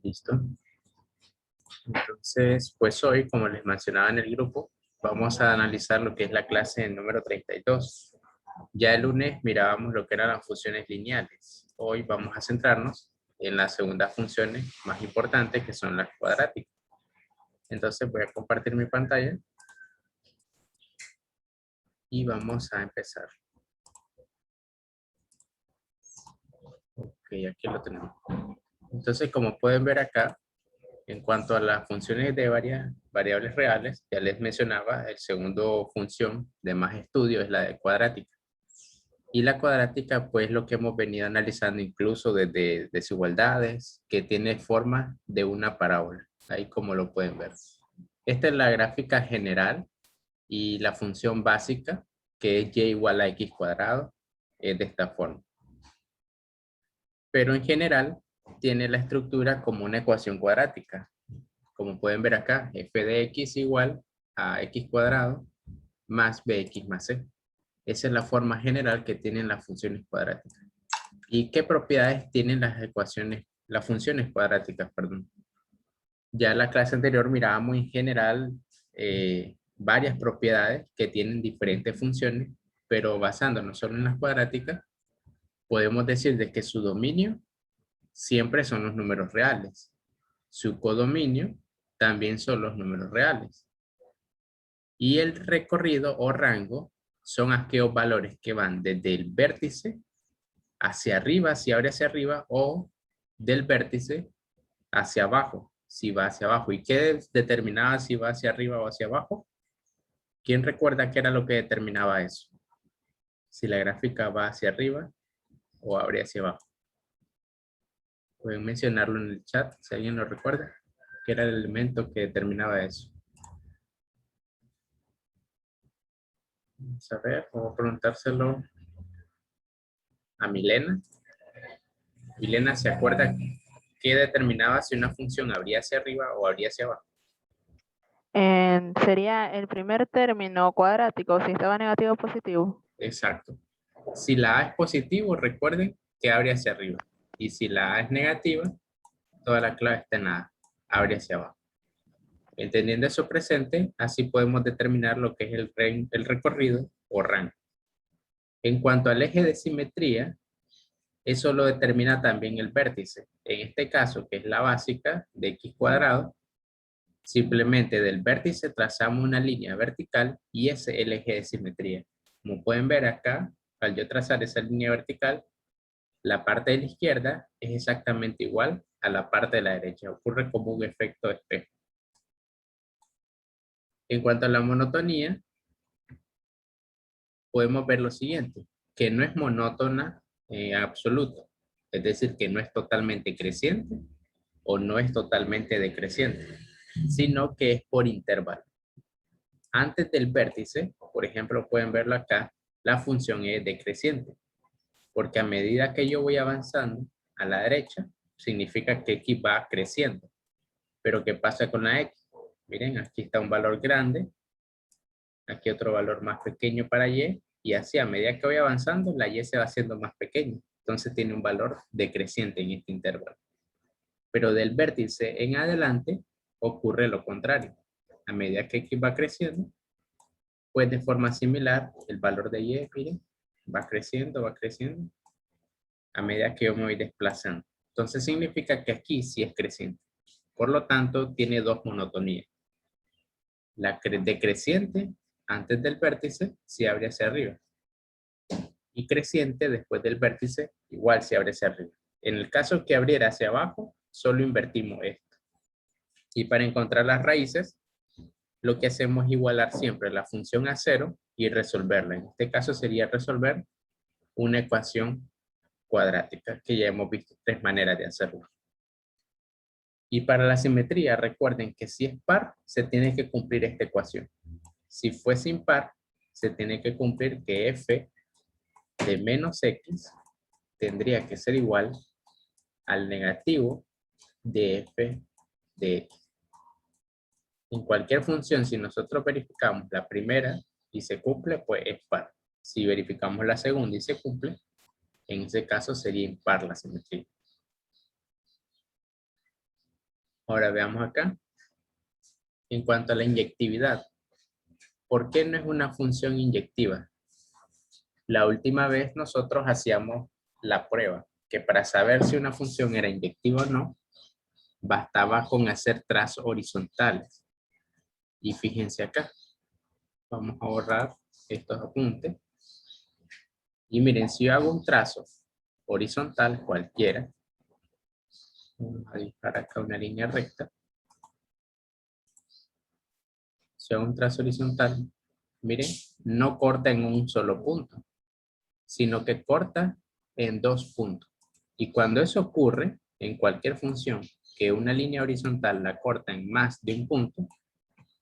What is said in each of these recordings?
Listo. Entonces, pues hoy, como les mencionaba en el grupo, vamos a analizar lo que es la clase número 32. Ya el lunes mirábamos lo que eran las funciones lineales. Hoy vamos a centrarnos en las segundas funciones más importantes, que son las cuadráticas. Entonces voy a compartir mi pantalla y vamos a empezar. Ok, aquí lo tenemos. Entonces, como pueden ver acá, en cuanto a las funciones de varias variables reales, ya les mencionaba, el segundo función de más estudio es la de cuadrática. Y la cuadrática, pues lo que hemos venido analizando incluso desde desigualdades, que tiene forma de una parábola, ahí como lo pueden ver. Esta es la gráfica general y la función básica, que es y igual a x cuadrado, es de esta forma. Pero en general tiene la estructura como una ecuación cuadrática. Como pueden ver acá, f de x igual a x cuadrado más bx más c. Esa es la forma general que tienen las funciones cuadráticas. ¿Y qué propiedades tienen las funciones cuadráticas, perdón? Ya en la clase anterior mirábamos en general varias propiedades que tienen diferentes funciones, pero basándonos solo en las cuadráticas, podemos decir de que su dominio siempre son los números reales. Su codominio también son los números reales. Y el recorrido o rango son aquellos valores que van desde el vértice hacia arriba, si abre hacia arriba, o del vértice hacia abajo, si va hacia abajo. ¿Y qué determinaba si va hacia arriba o hacia abajo? ¿Quién recuerda qué era lo que determinaba eso? Si la gráfica va hacia arriba o abre hacia abajo. Pueden mencionarlo en el chat si alguien lo recuerda. ¿Qué era el elemento que determinaba eso? Vamos a ver, vamos a preguntárselo a Milena. Milena, ¿se acuerda qué determinaba si una función abría hacia arriba o abría hacia abajo? Sería el primer término cuadrático, si estaba negativo o positivo. Exacto. Si la A es positivo, recuerden que abre hacia arriba. Y si la A es negativa, toda la clave está en A, abre hacia abajo. Entendiendo eso presente, así podemos determinar lo que es el recorrido o rango. En cuanto al eje de simetría, eso lo determina también el vértice. En este caso, que es la básica de x cuadrado, simplemente del vértice trazamos una línea vertical y ese es el eje de simetría. Como pueden ver acá, al yo trazar esa línea vertical, la parte de la izquierda es exactamente igual a la parte de la derecha. Ocurre como un efecto de espejo. En cuanto a la monotonía, podemos ver lo siguiente, que no es monótona en absoluto. Es decir, que no es totalmente creciente o no es totalmente decreciente, sino que es por intervalo. Antes del vértice, por ejemplo, pueden verlo acá, la función es decreciente, porque a medida que yo voy avanzando a la derecha, significa que x va creciendo. Pero ¿qué pasa con la x? Miren, aquí está un valor grande, aquí otro valor más pequeño para y así a medida que voy avanzando, la y se va haciendo más pequeña. Entonces tiene un valor decreciente en este intervalo. Pero del vértice en adelante ocurre lo contrario. A medida que x va creciendo, pues de forma similar, el valor de y, miren, va creciendo a medida que yo me voy desplazando. Entonces significa que aquí sí es creciente. Por lo tanto, tiene dos monotonías. La decreciente antes del vértice si abre hacia arriba. Y creciente después del vértice igual si abre hacia arriba. En el caso que abriera hacia abajo, solo invertimos esto. Y para encontrar las raíces, lo que hacemos es igualar siempre la función a cero y resolverla. En este caso sería resolver una ecuación cuadrática, que ya hemos visto tres maneras de hacerlo. Y para la simetría, recuerden que si es par, se tiene que cumplir esta ecuación. Si fuese impar, se tiene que cumplir que f de menos x tendría que ser igual al negativo de f de x. En cualquier función, si nosotros verificamos la primera y se cumple, pues es par. Si verificamos la segunda y se cumple, en ese caso sería impar la simetría. Ahora veamos acá. En cuanto a la inyectividad, ¿por qué no es una función inyectiva? La última vez nosotros hacíamos la prueba, que para saber si una función era inyectiva o no, bastaba con hacer trazos horizontales. Y fíjense acá, vamos a borrar estos apuntes. Y miren, si yo hago un trazo horizontal cualquiera, vamos a dibujar acá una línea recta. Si hago un trazo horizontal, miren, no corta en un solo punto, sino que corta en dos puntos. Y cuando eso ocurre en cualquier función, que una línea horizontal la corta en más de un punto,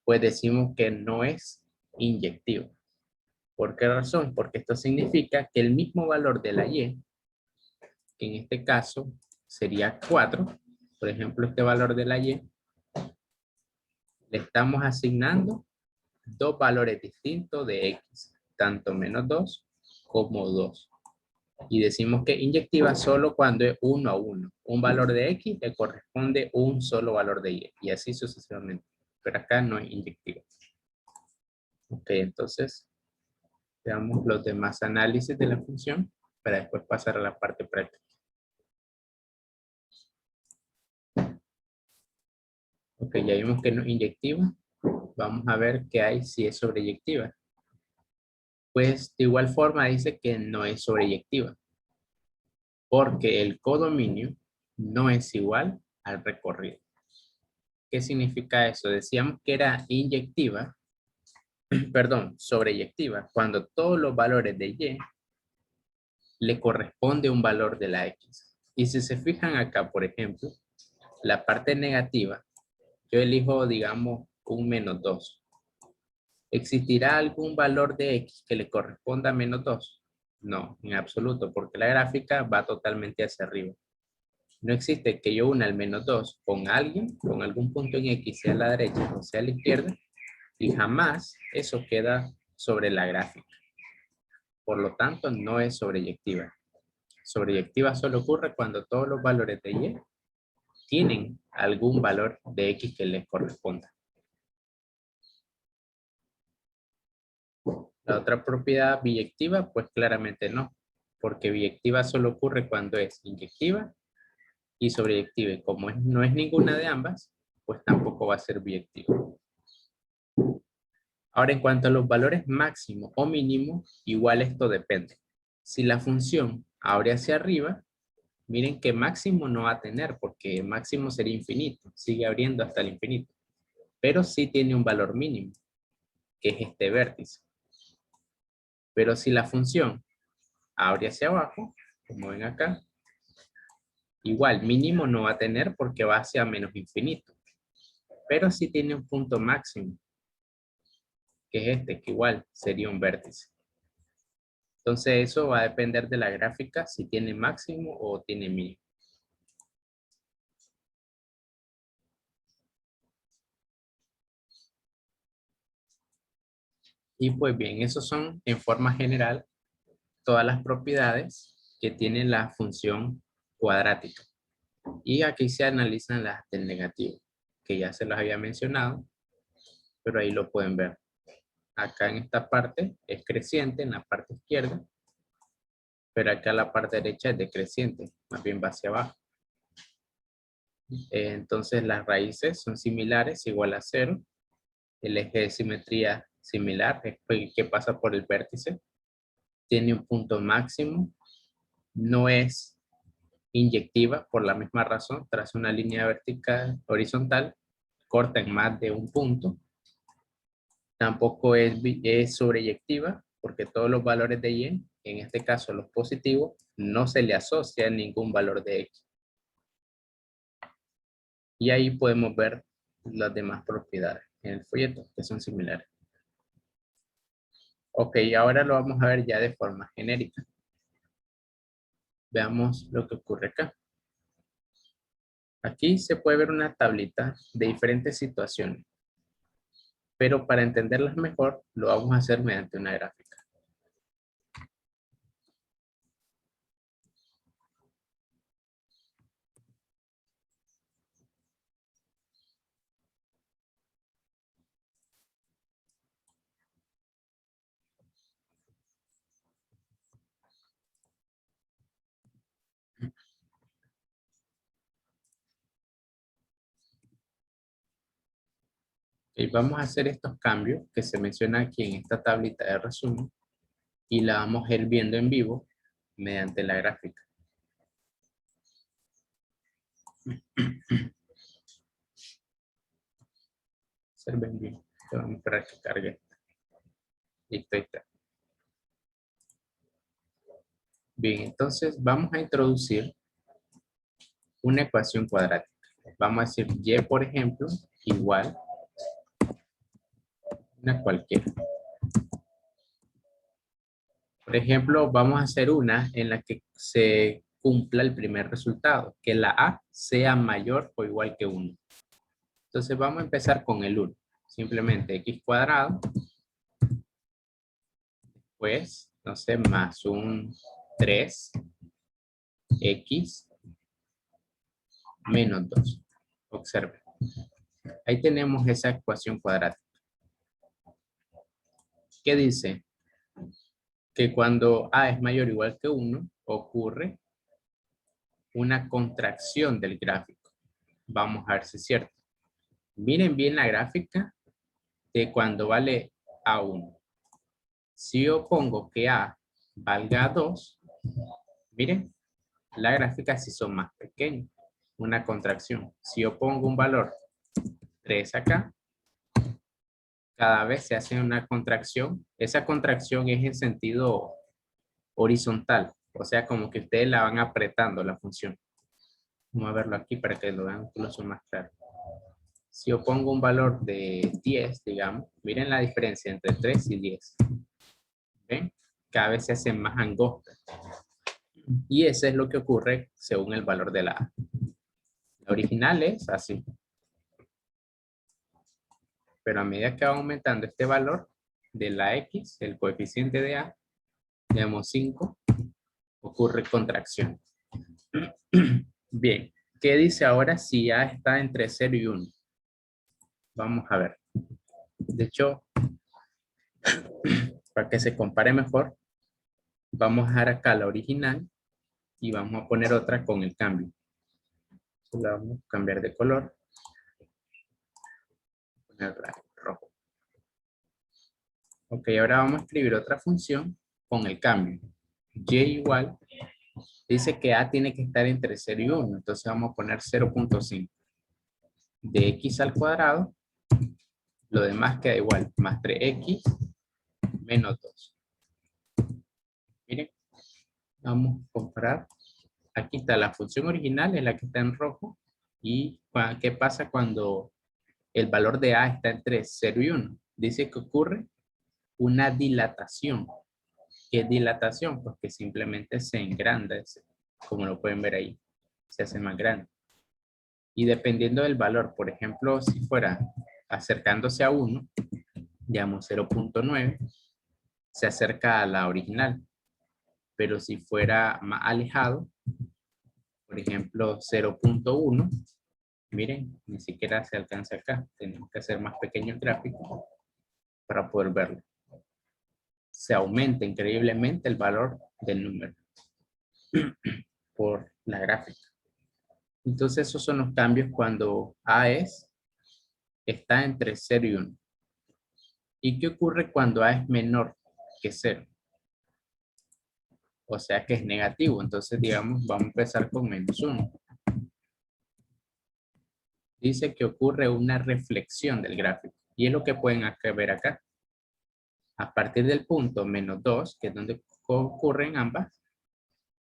pues decimos que no es inyectivo. ¿Por qué razón? Porque esto significa que el mismo valor de la y, que en este caso sería 4, por ejemplo, este valor de la y, le estamos asignando dos valores distintos de x, tanto menos 2 como 2. Y decimos que inyectiva solo cuando es 1 a 1. Un valor de x le corresponde un solo valor de y así sucesivamente. Pero acá no es inyectiva. Ok, entonces veamos los demás análisis de la función para después pasar a la parte práctica. Ok, ya vimos que no es inyectiva. Vamos a ver qué hay si es sobreyectiva. Pues de igual forma dice que no es sobreyectiva, porque el codominio no es igual al recorrido. ¿Qué significa eso? Decíamos que era inyectiva, perdón, sobreyectiva, cuando todos los valores de y le corresponde un valor de la x. Y si se fijan acá, por ejemplo, la parte negativa, yo elijo, digamos, un menos 2. ¿Existirá algún valor de x que le corresponda a menos 2? No, en absoluto, porque la gráfica va totalmente hacia arriba. No existe que yo una al menos 2 con alguien, con algún punto en x, sea a la derecha o sea a la izquierda, y jamás eso queda sobre la gráfica. Por lo tanto, no es sobreyectiva. Sobreyectiva solo ocurre cuando todos los valores de y tienen algún valor de x que les corresponda. La otra propiedad biyectiva, pues claramente no, porque biyectiva solo ocurre cuando es inyectiva y sobreyectiva. Y como no es ninguna de ambas, pues tampoco va a ser biyectiva. Ahora, en cuanto a los valores máximos o mínimos, igual esto depende. Si la función abre hacia arriba, miren que máximo no va a tener, porque máximo sería infinito, sigue abriendo hasta el infinito. Pero sí tiene un valor mínimo, que es este vértice. Pero si la función abre hacia abajo, como ven acá, igual mínimo no va a tener porque va hacia menos infinito. Pero sí tiene un punto máximo, que es este, que igual sería un vértice. Entonces eso va a depender de la gráfica, si tiene máximo o tiene mínimo. Y pues bien, esos son en forma general todas las propiedades que tiene la función cuadrática. Y aquí se analizan las del negativo, que ya se las había mencionado, pero ahí lo pueden ver. Acá en esta parte es creciente, en la parte izquierda, pero acá la parte derecha es decreciente, más bien va hacia abajo. Entonces las raíces son similares, igual a 0. El eje de simetría similar, es el que pasa por el vértice. Tiene un punto máximo, no es inyectiva por la misma razón, tras una línea vertical, horizontal, corta en más de un punto. Tampoco es sobreyectiva, porque todos los valores de y, en este caso los positivos, no se le asocia ningún valor de x. Y ahí podemos ver las demás propiedades en el folleto, que son similares. Ok, ahora lo vamos a ver ya de forma genérica. Veamos lo que ocurre acá. Aquí se puede ver una tablita de diferentes situaciones, pero para entenderlas mejor, lo vamos a hacer mediante una gráfica. Y vamos a hacer estos cambios que se mencionan aquí en esta tablita de resumen y la vamos a ir viendo en vivo mediante la gráfica. Observen bien. Vamos a esperar que cargue. Listo, ahí está. Bien, entonces vamos a introducir una ecuación cuadrática. Vamos a decir y, por ejemplo, igual una cualquiera. Por ejemplo, vamos a hacer una en la que se cumpla el primer resultado, que la A sea mayor o igual que 1. Entonces vamos a empezar con el 1. Simplemente x cuadrado, pues, no sé, más un 3x menos 2. Observen. Ahí tenemos esa ecuación cuadrática. ¿Qué dice? Que cuando A es mayor o igual que 1, ocurre una contracción del gráfico. Vamos a ver si es cierto. Miren bien la gráfica de cuando vale A1. Si yo pongo que A valga 2, miren, la gráfica sí son más pequeñas. Una contracción. Si yo pongo un valor 3 acá, cada vez se hace una contracción. Esa contracción es en sentido horizontal. O sea, como que ustedes la van apretando la función. Vamos a verlo aquí para que lo vean incluso más claro. Si yo pongo un valor de 10, digamos, miren la diferencia entre 3 y 10. ¿Ven? Cada vez se hacen más angostas. Y eso es lo que ocurre según el valor de la A. La original es así. Pero a medida que va aumentando este valor de la X, el coeficiente de A, digamos 5, ocurre contracción. Bien, ¿qué dice ahora si A está entre 0 y 1? Vamos a ver. De hecho, para que se compare mejor, vamos a dejar acá la original y vamos a poner otra con el cambio. La vamos a cambiar de color. Ponerla rojo. Ok, ahora vamos a escribir otra función con el cambio. Y igual, dice que A tiene que estar entre 0 y 1. Entonces vamos a poner 0.5. De x al cuadrado, lo demás queda igual, más 3x menos 2. Miren, vamos a comparar. Aquí está la función original, es la que está en rojo. ¿Y qué pasa cuando el valor de A está entre 0 y 1? Dice que ocurre una dilatación. ¿Qué es dilatación? Pues que simplemente se engranda, como lo pueden ver ahí, se hace más grande. Y dependiendo del valor, por ejemplo, si fuera acercándose a 1, digamos 0.9, se acerca a la original. Pero si fuera más alejado, por ejemplo 0.1, miren, ni siquiera se alcanza acá. Tenemos que hacer más pequeño el gráfico para poder verlo. Se aumenta increíblemente el valor del número por la gráfica. Entonces esos son los cambios cuando A está entre 0 y 1. ¿Y qué ocurre cuando A es menor que 0? O sea que es negativo. Entonces, digamos, vamos a empezar con menos 1. Dice que ocurre una reflexión del gráfico. Y es lo que pueden ver acá. A partir del punto menos 2, que es donde ocurren ambas,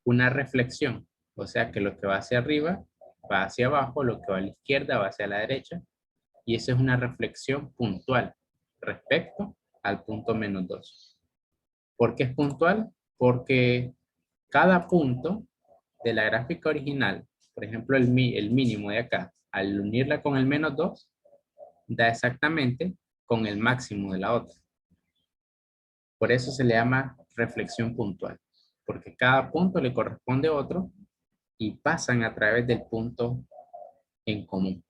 una reflexión. O sea que lo que va hacia arriba va hacia abajo, lo que va a la izquierda va hacia la derecha. Y esa es una reflexión puntual respecto al punto menos 2. ¿Por qué es puntual? Porque cada punto de la gráfica original, por ejemplo el mínimo de acá, al unirla con el menos 2, da exactamente con el máximo de la otra. Por eso se le llama reflexión puntual, porque cada punto le corresponde a otro y pasan a través del punto en común.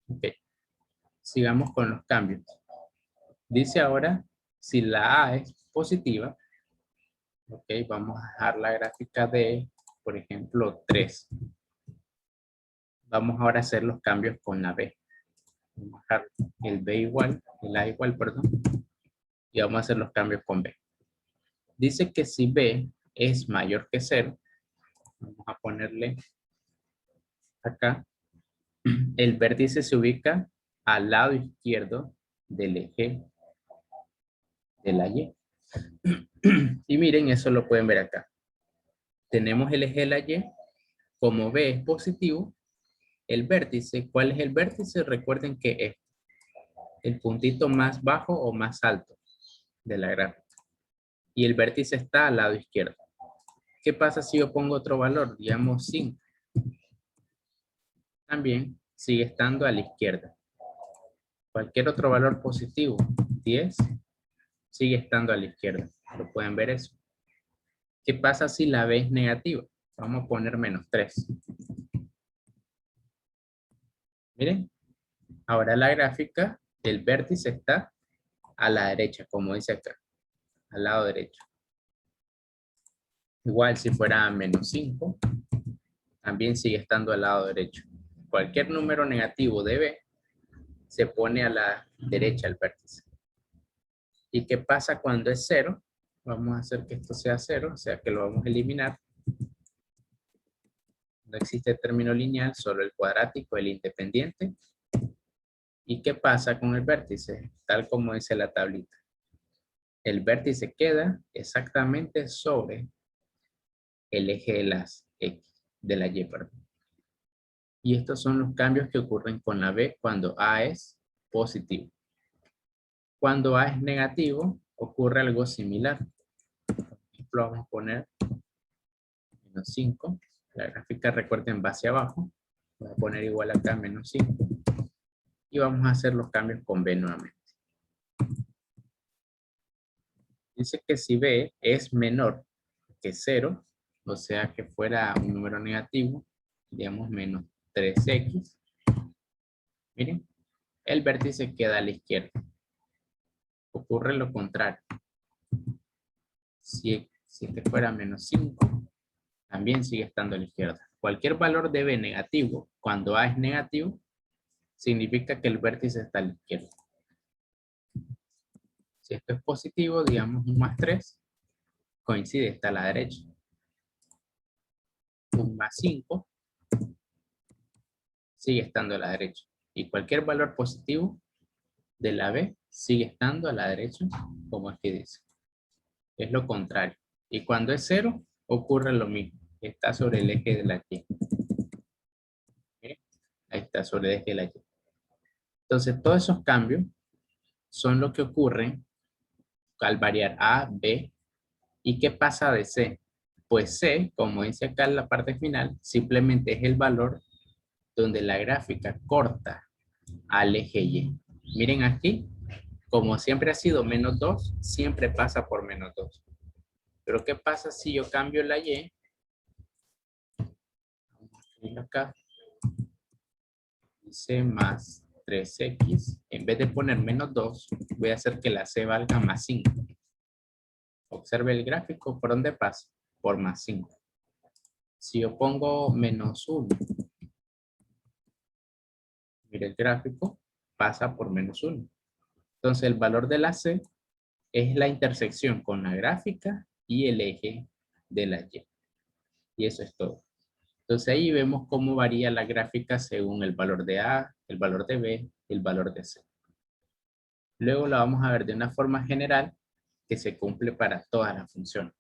Ok, sigamos con los cambios. Dice ahora, si la A es positiva, ok, vamos a dejar la gráfica de, por ejemplo, 3. Vamos ahora a hacer los cambios con la B. Vamos a dejar el B igual, el A igual, perdón. Y vamos a hacer los cambios con B. Dice que si B es mayor que 0, vamos a ponerle acá, el vértice se ubica al lado izquierdo del eje de la Y. Y miren, eso lo pueden ver acá. Tenemos el eje de la Y, como B es positivo, el vértice, ¿cuál es el vértice? Recuerden que es el puntito más bajo o más alto de la gráfica. Y el vértice está al lado izquierdo. ¿Qué pasa si yo pongo otro valor? Digamos 5. También sigue estando a la izquierda. Cualquier otro valor positivo, 10, sigue estando a la izquierda. Lo pueden ver eso. ¿Qué pasa si la B es negativa? Vamos a poner -3. Miren, ahora la gráfica, el vértice está a la derecha, como dice acá, al lado derecho. Igual si fuera -5, también sigue estando al lado derecho. Cualquier número negativo de B se pone a la derecha el vértice. ¿Y qué pasa cuando es 0? Vamos a hacer que esto sea 0, o sea que lo vamos a eliminar. No existe término lineal, solo el cuadrático, el independiente. ¿Y qué pasa con el vértice? Tal como dice la tablita. El vértice queda exactamente sobre el eje de las X, de la Y, perdón. Y estos son los cambios que ocurren con la B cuando A es positivo. Cuando A es negativo, ocurre algo similar. Por ejemplo, vamos a poner -5. La gráfica, recuerden, va hacia abajo. Voy a poner igual acá, -5. Y vamos a hacer los cambios con B nuevamente. Dice que si B es menor que 0, o sea que fuera un número negativo, digamos -3x. Miren, el vértice queda a la izquierda. Ocurre lo contrario. Si este fuera -5, también sigue estando a la izquierda. Cualquier valor de B negativo, cuando A es negativo, significa que el vértice está a la izquierda. Si esto es positivo, digamos un +3, coincide, está a la derecha. Un +5 sigue estando a la derecha. Y cualquier valor positivo de la B sigue estando a la derecha, como aquí dice. Es lo contrario. Y cuando es 0, ocurre lo mismo. Está sobre el eje de la Y. ¿Miren? Ahí está, sobre el eje de la Y. Entonces, todos esos cambios son lo que ocurren al variar A, B. ¿Y qué pasa de C? Pues C, como dice acá en la parte final, simplemente es el valor donde la gráfica corta al eje Y. Miren aquí, como siempre ha sido -2, siempre pasa por -2. Pero ¿qué pasa si yo cambio la Y? Vamos a escribir acá. Dice +3x. En vez de poner -2, voy a hacer que la C valga +5. Observe el gráfico, ¿por dónde pasa? Por +5. Si yo pongo -1, mire el gráfico, pasa por -1. Entonces el valor de la C es la intersección con la gráfica y el eje de la Y. Y eso es todo. Entonces ahí vemos cómo varía la gráfica según el valor de A, el valor de B y el valor de C. Luego la vamos a ver de una forma general que se cumple para todas las funciones.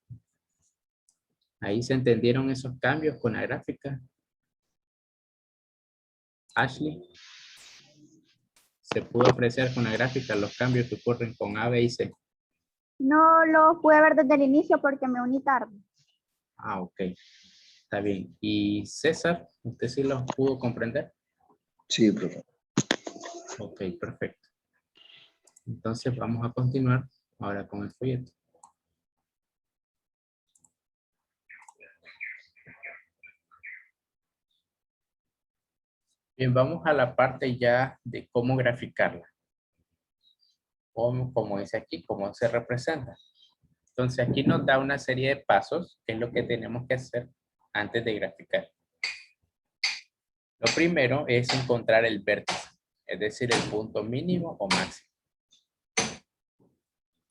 Ahí se entendieron esos cambios con la gráfica. Ashley, ¿se pudo apreciar con la gráfica los cambios que ocurren con A, B y C? No lo pude ver desde el inicio porque me uní tarde. Ah, ok. Está bien. ¿Y César, usted sí los pudo comprender? Sí, profe. Ok, perfecto. Entonces vamos a continuar ahora con el folleto. Bien, vamos a la parte ya de cómo graficarla. Como dice aquí, cómo se representa. Entonces aquí nos da una serie de pasos, que es lo que tenemos que hacer antes de graficar. Lo primero es encontrar el vértice. es decir, el punto mínimo o máximo.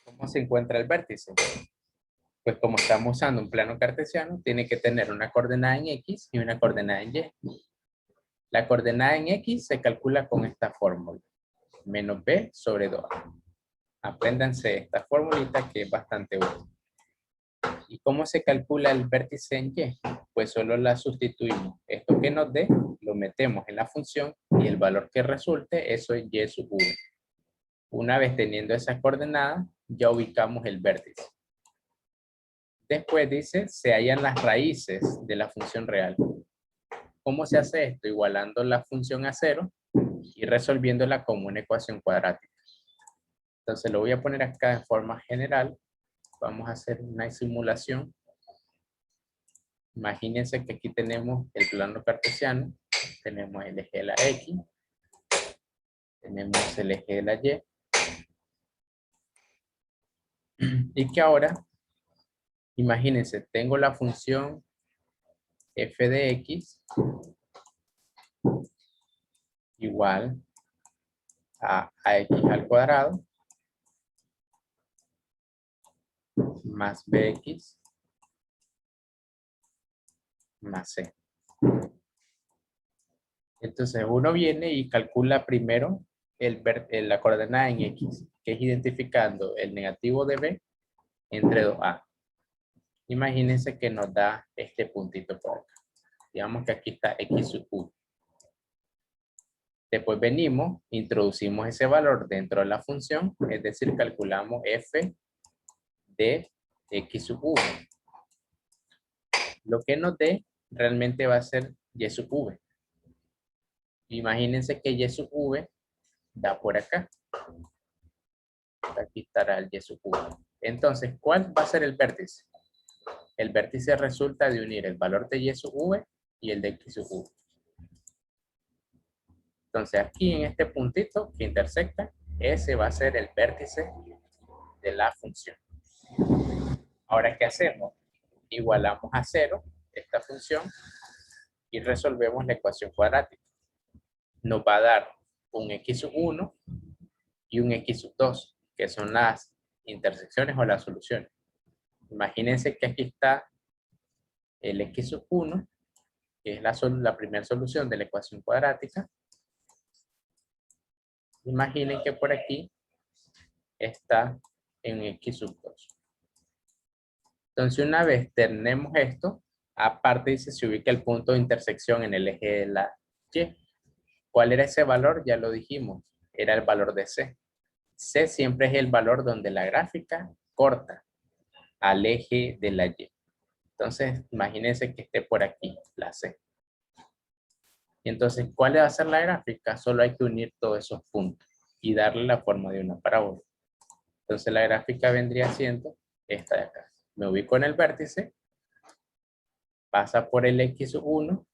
¿Cómo se encuentra el vértice? Pues como estamos usando un plano cartesiano, tiene que tener una coordenada en X y una coordenada en Y. La coordenada en X se calcula con esta fórmula, menos B sobre 2A. Apréndanse esta formulita que es bastante útil. ¿Y cómo se calcula el vértice en Y? Pues solo la sustituimos. Esto que nos dé, lo metemos en la función y el valor que resulte, eso es Y sub V. Una vez teniendo esa coordenada, ya ubicamos el vértice. Después dice, se hallan las raíces de la función real. ¿Cómo se hace esto? Igualando la función a 0 y resolviéndola como una ecuación cuadrática. Entonces lo voy a poner acá de forma general. Vamos a hacer una simulación. Imagínense que aquí tenemos el plano cartesiano. Tenemos el eje de la X. Tenemos el eje de la Y. Y que ahora, imagínense, tengo la función f de X igual a X al cuadrado más bx más c. Entonces uno viene y calcula primero la coordenada en x, que es identificando el negativo de b entre 2a. Imagínense que nos da este puntito por acá. Digamos que aquí está x sub u. Después venimos, introducimos ese valor dentro de la función, es decir, calculamos f de x sub v. Lo que nos dé realmente va a ser y sub v. Imagínense que y sub v da por acá. Aquí estará el y sub v. Entonces, ¿cuál va a ser el vértice? El vértice resulta de unir el valor de y sub v y el de x sub v. Entonces, aquí en este puntito que intersecta, ese va a ser el vértice de la función. Ahora, ¿qué hacemos? Igualamos a 0 esta función y resolvemos la ecuación cuadrática. Nos va a dar un x sub 1 y un x sub 2, que son las intersecciones o las soluciones. Imagínense que aquí está el x sub 1, que es la primera solución de la ecuación cuadrática. Imaginen que por aquí está en x sub 2. Entonces, una vez tenemos esto, aparte dice se ubica el punto de intersección en el eje de la y. ¿Cuál era ese valor? Ya lo dijimos, era el valor de C. C siempre es el valor donde la gráfica corta al eje de la Y. Entonces, imagínense que esté por aquí, la C. Y entonces, ¿cuál va a ser la gráfica? Solo hay que unir todos esos puntos y darle la forma de una parábola. Entonces, la gráfica vendría siendo esta de acá. Me ubico en el vértice, pasa por el x1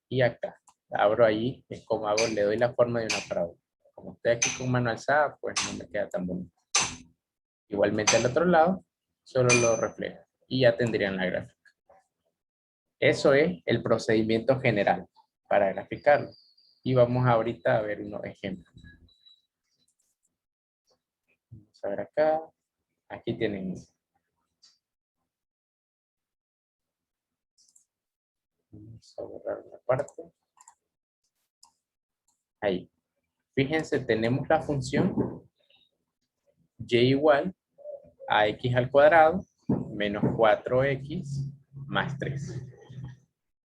y acá. Abro ahí, es como hago, le doy la forma de una parábola. Como estoy aquí con mano alzada, pues no me queda tan bonito. Igualmente al otro lado, solo lo refleja y ya tendrían la gráfica. Eso es el procedimiento general para graficarlo. Y vamos ahorita a ver unos ejemplos. Vamos a ver acá. Aquí tienen. Vamos a borrar una parte. Ahí. Fíjense, tenemos la función y igual a x al cuadrado menos 4x más 3.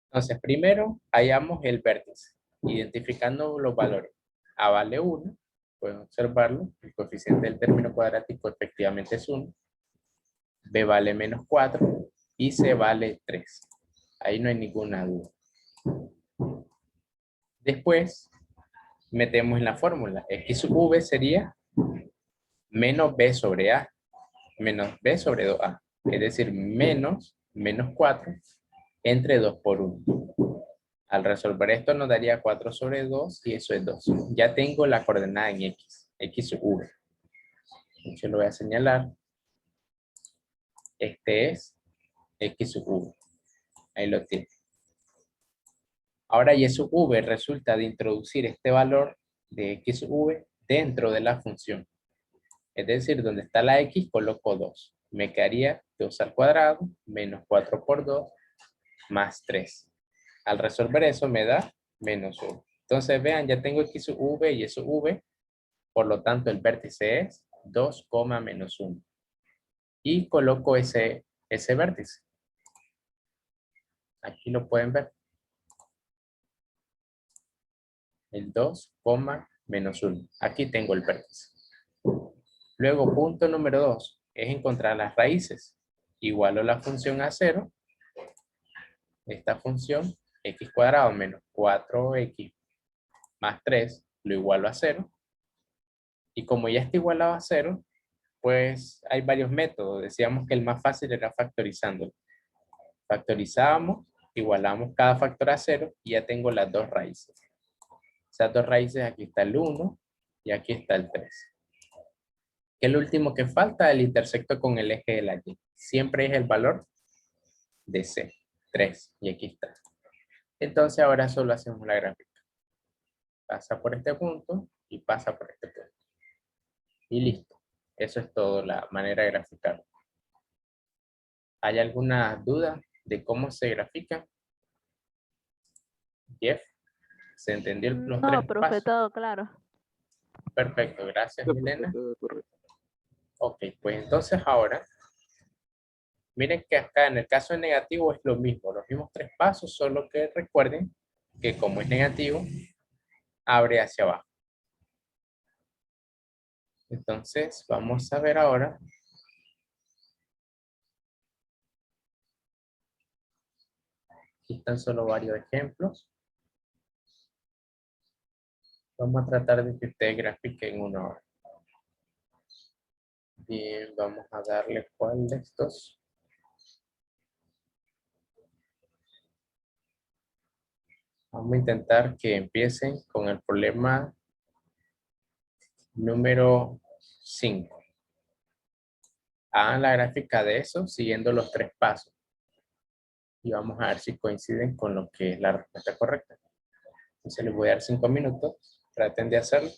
Entonces, primero hallamos el vértice, identificando los valores. A vale 1, pueden observarlo, el coeficiente del término cuadrático efectivamente es 1. B vale menos 4 y C vale 3. Ahí no hay ninguna duda. Después, metemos en la fórmula. X sub v sería menos B sobre A, menos B sobre 2A. Es decir, menos 4 entre 2 por 1. Al resolver esto nos daría 4 sobre 2 y eso es 2. Ya tengo la coordenada en x sub v. Yo lo voy a señalar. Este es x sub v. Ahí lo tiene. Ahora y sub v resulta de introducir este valor de x sub v dentro de la función. Es decir, donde está la x coloco 2. Me quedaría 2 al cuadrado menos 4 por 2 más 3. Al resolver eso me da menos 1. Entonces vean, ya tengo x sub v y eso v. Por lo tanto, el vértice es 2, menos 1. Y coloco ese vértice. Aquí lo pueden ver. El 2, menos 1. Aquí tengo el vértice. Luego, punto número 2 es encontrar las raíces. Igualo la función a 0. Esta función, x cuadrado menos 4x más 3, lo igualo a 0. Y como ya está igualado a 0, pues hay varios métodos. Decíamos que el más fácil era factorizando. Factorizábamos, igualamos cada factor a 0 y ya tengo las dos raíces. Esas dos raíces, aquí está el 1 y aquí está el 3. ¿Qué es lo último que falta? El intersecto con el eje de la y. Siempre es el valor de c, 3. Y aquí está. Entonces ahora solo hacemos la gráfica. Pasa por este punto y pasa por este punto. Y listo. Eso es todo, la manera de graficar. ¿Hay alguna duda de cómo se grafica? Jeff, ¿se entendió los No, tres profe, pasos? todo claro. Perfecto, gracias, Sí, Milena. todo correcto. Ok, pues entonces ahora, miren que acá en el caso de negativo es lo mismo, los mismos tres pasos, solo que recuerden que como es negativo, abre hacia abajo. Entonces, vamos a ver ahora. Aquí están solo varios ejemplos. Vamos a tratar de que ustedes grafiquen uno ahora. Bien, vamos a darle cuál de estos. Vamos a intentar que empiecen con el problema número 5. Hagan la gráfica de eso siguiendo los tres pasos. Y vamos a ver si coinciden con lo que es la respuesta correcta. Entonces les voy a dar 5 minutos. Traten de hacerlo.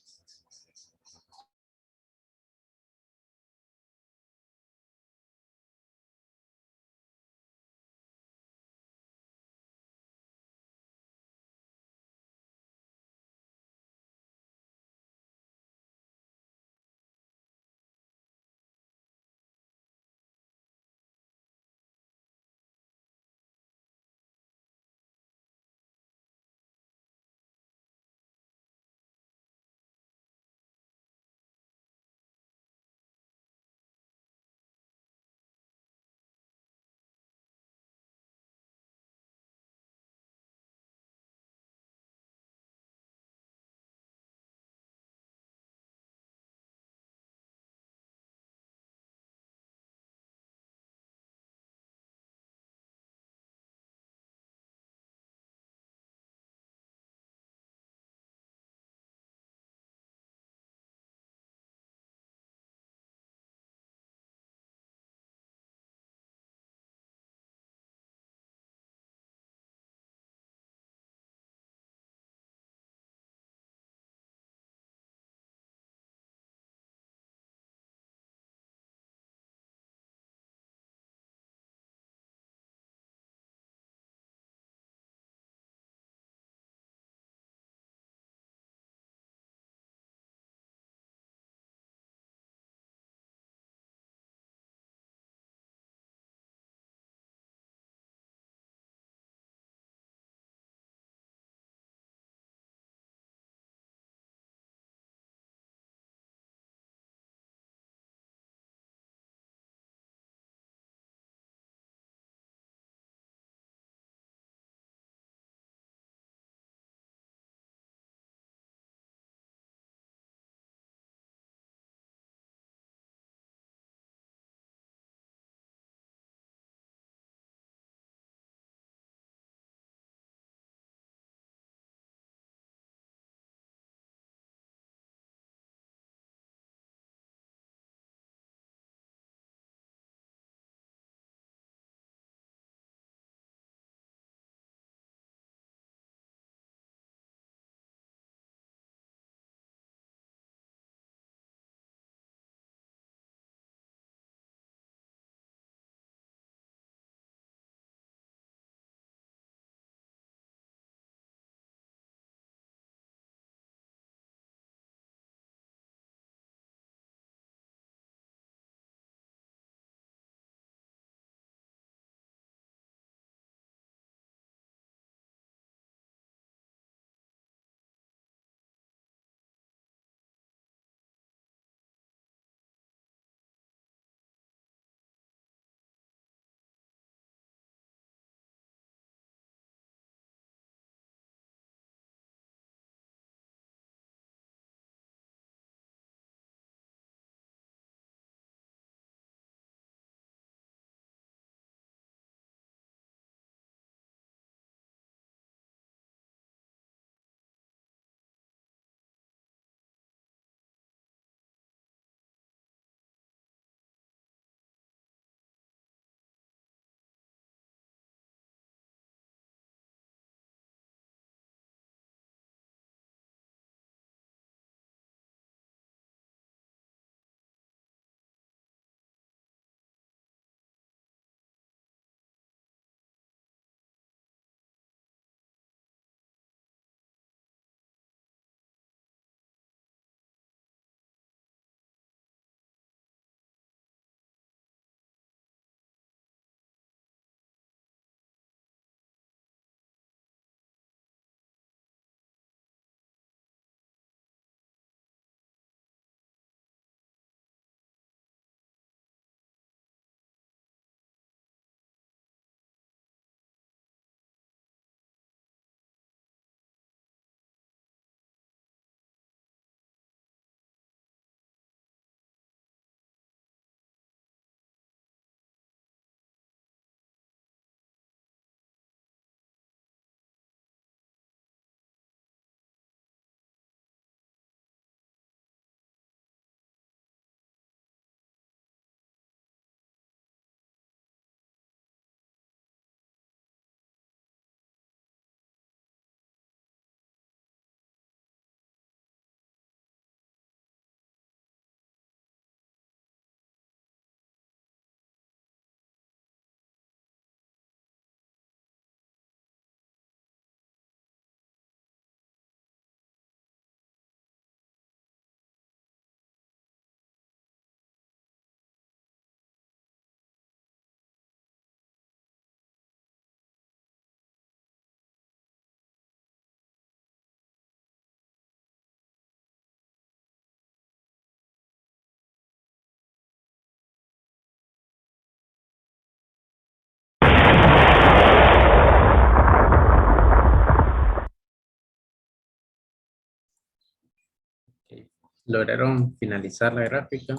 ¿Lograron finalizar la gráfica?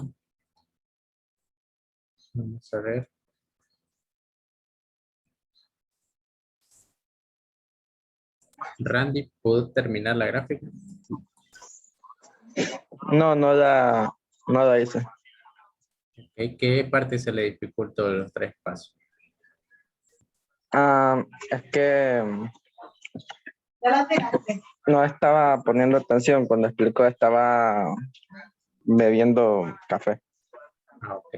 Vamos a ver. Randy, ¿pudo terminar la gráfica? No, no la hice. ¿Qué parte se le dificultó de los 3 pasos? Es que no estaba poniendo atención cuando explicó, estaba bebiendo café. Ah, ok.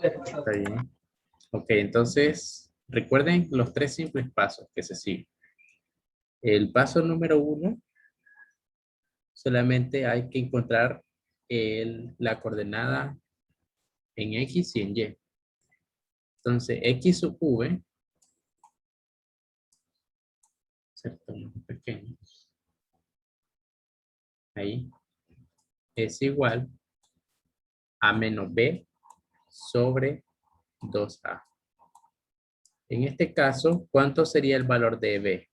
Está bien. Ok, entonces recuerden los 3 simples pasos que se siguen. El paso número 1, solamente hay que encontrar la coordenada en X y en Y. Entonces, X sub V, ¿cierto? Más pequeño. Ahí es igual a menos B sobre 2A. En este caso, ¿cuánto sería el valor de B?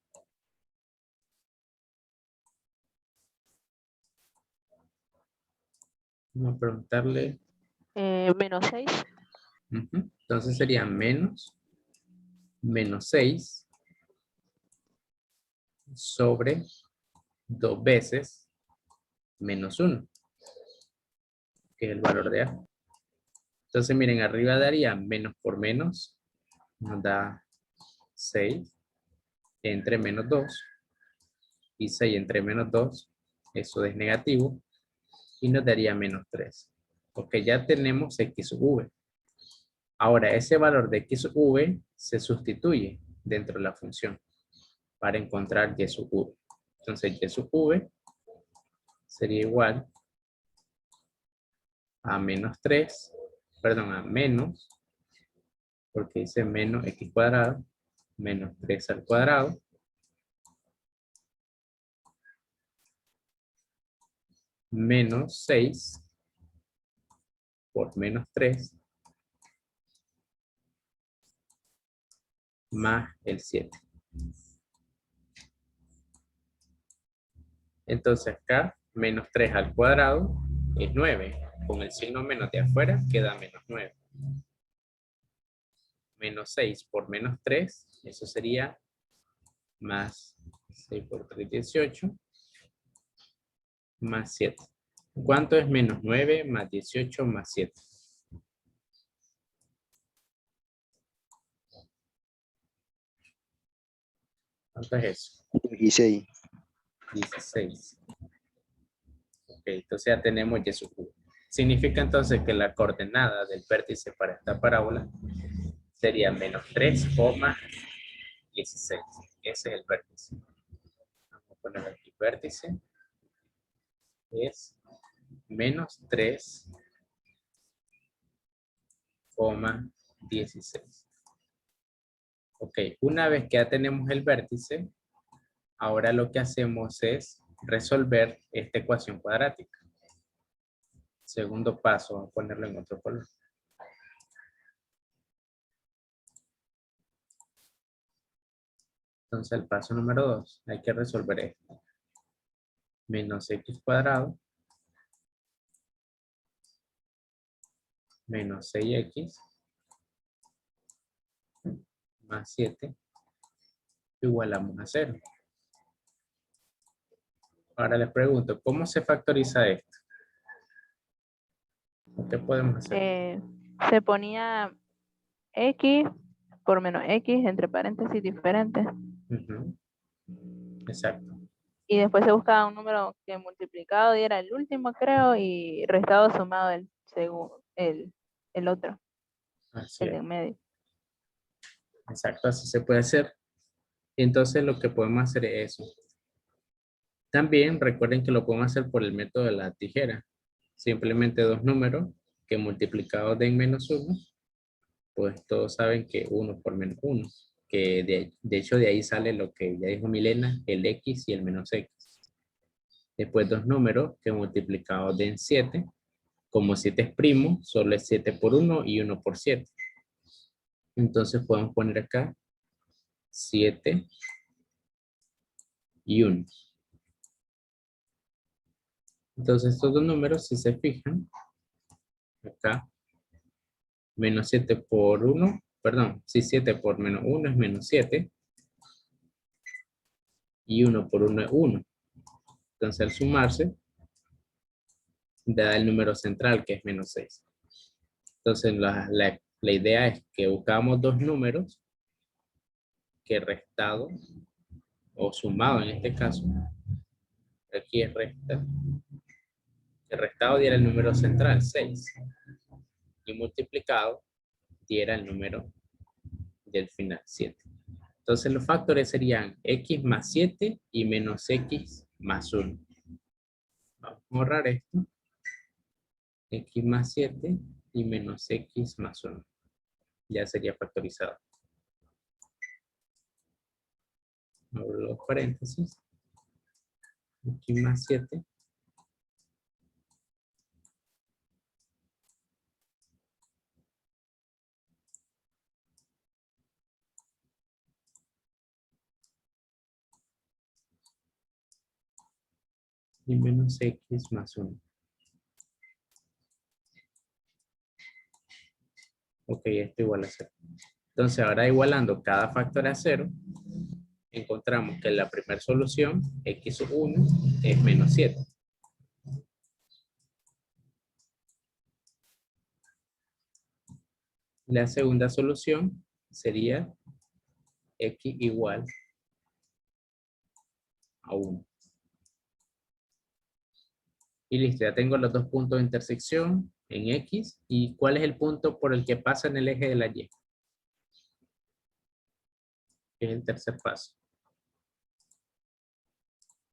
Vamos a preguntarle. Menos 6. Entonces sería menos 6 sobre 2 veces menos 1, que es el valor de A. Entonces miren, arriba daría menos por menos, nos da 6 entre menos 2, y 6 entre menos 2, eso es negativo, y nos daría menos 3. Porque ya tenemos X sub V. Ahora, ese valor de X sub V se sustituye dentro de la función para encontrar Y sub V. Entonces, Y sub V sería igual a menos 3, perdón, a menos, porque dice menos X cuadrado, menos 3 al cuadrado, menos 6 por menos 3 más el 7. Entonces acá, menos 3 al cuadrado es 9. Con el signo menos de afuera queda menos 9. Menos 6 por menos 3, eso sería más 6 por 3, 18, más 7. ¿Cuánto es menos 9 más 18 más 7? ¿Cuánto es eso? 16. 16. Ok, entonces ya tenemos Y sub V. Significa entonces que la coordenada del vértice para esta parábola sería menos 3,16. Ese es el vértice. Vamos a poner aquí vértice. Es menos 3,16. Ok, una vez que ya tenemos el vértice, ahora lo que hacemos es resolver esta ecuación cuadrática. Segundo paso, vamos a ponerlo en otro color. Entonces el paso número 2, hay que resolver esto. Menos X cuadrado menos 6X más 7 igualamos a 0. Ahora les pregunto, ¿cómo se factoriza esto? ¿Qué podemos hacer? Se ponía X por menos X entre paréntesis diferentes. Ujú. Exacto. Y después se buscaba un número que multiplicado diera el último, creo, y restado sumado el segundo, el otro, Así el de es. en medio. Exacto, así se puede hacer. Entonces lo que podemos hacer es eso. También recuerden que lo podemos hacer por el método de la tijera. Simplemente dos números que multiplicados den menos 1, pues todos saben que 1 por menos 1. Que de hecho de ahí sale lo que ya dijo Milena, el X y el menos X. Después dos números que multiplicados den 7. Como 7 es primo, solo es 7 por 1 y 1 por 7. Entonces podemos poner acá 7 y 1. Entonces estos dos números, si se fijan, acá, menos 7 por 1, perdón, si 7 por menos 1 es menos 7, y 1 por 1 es 1. Entonces al sumarse, da el número central, que es menos 6. Entonces la idea es que buscamos dos números que restado, o sumado en este caso, aquí es resta, el restado diera el número central, 6, y multiplicado diera el número del final, 7. Entonces los factores serían x más 7 y menos x más 1. Vamos a borrar esto. X más 7 y menos x más 1. Ya sería factorizado. Abro los paréntesis. X más 7. Y menos x más 1. Ok, esto igual a 0. Entonces ahora igualando cada factor a 0, encontramos que la primera solución, x1, es menos 7. La segunda solución sería x igual a 1. Y listo, ya tengo los dos puntos de intersección en X. ¿Y cuál es el punto por el que pasa en el eje de la Y? Es el tercer paso.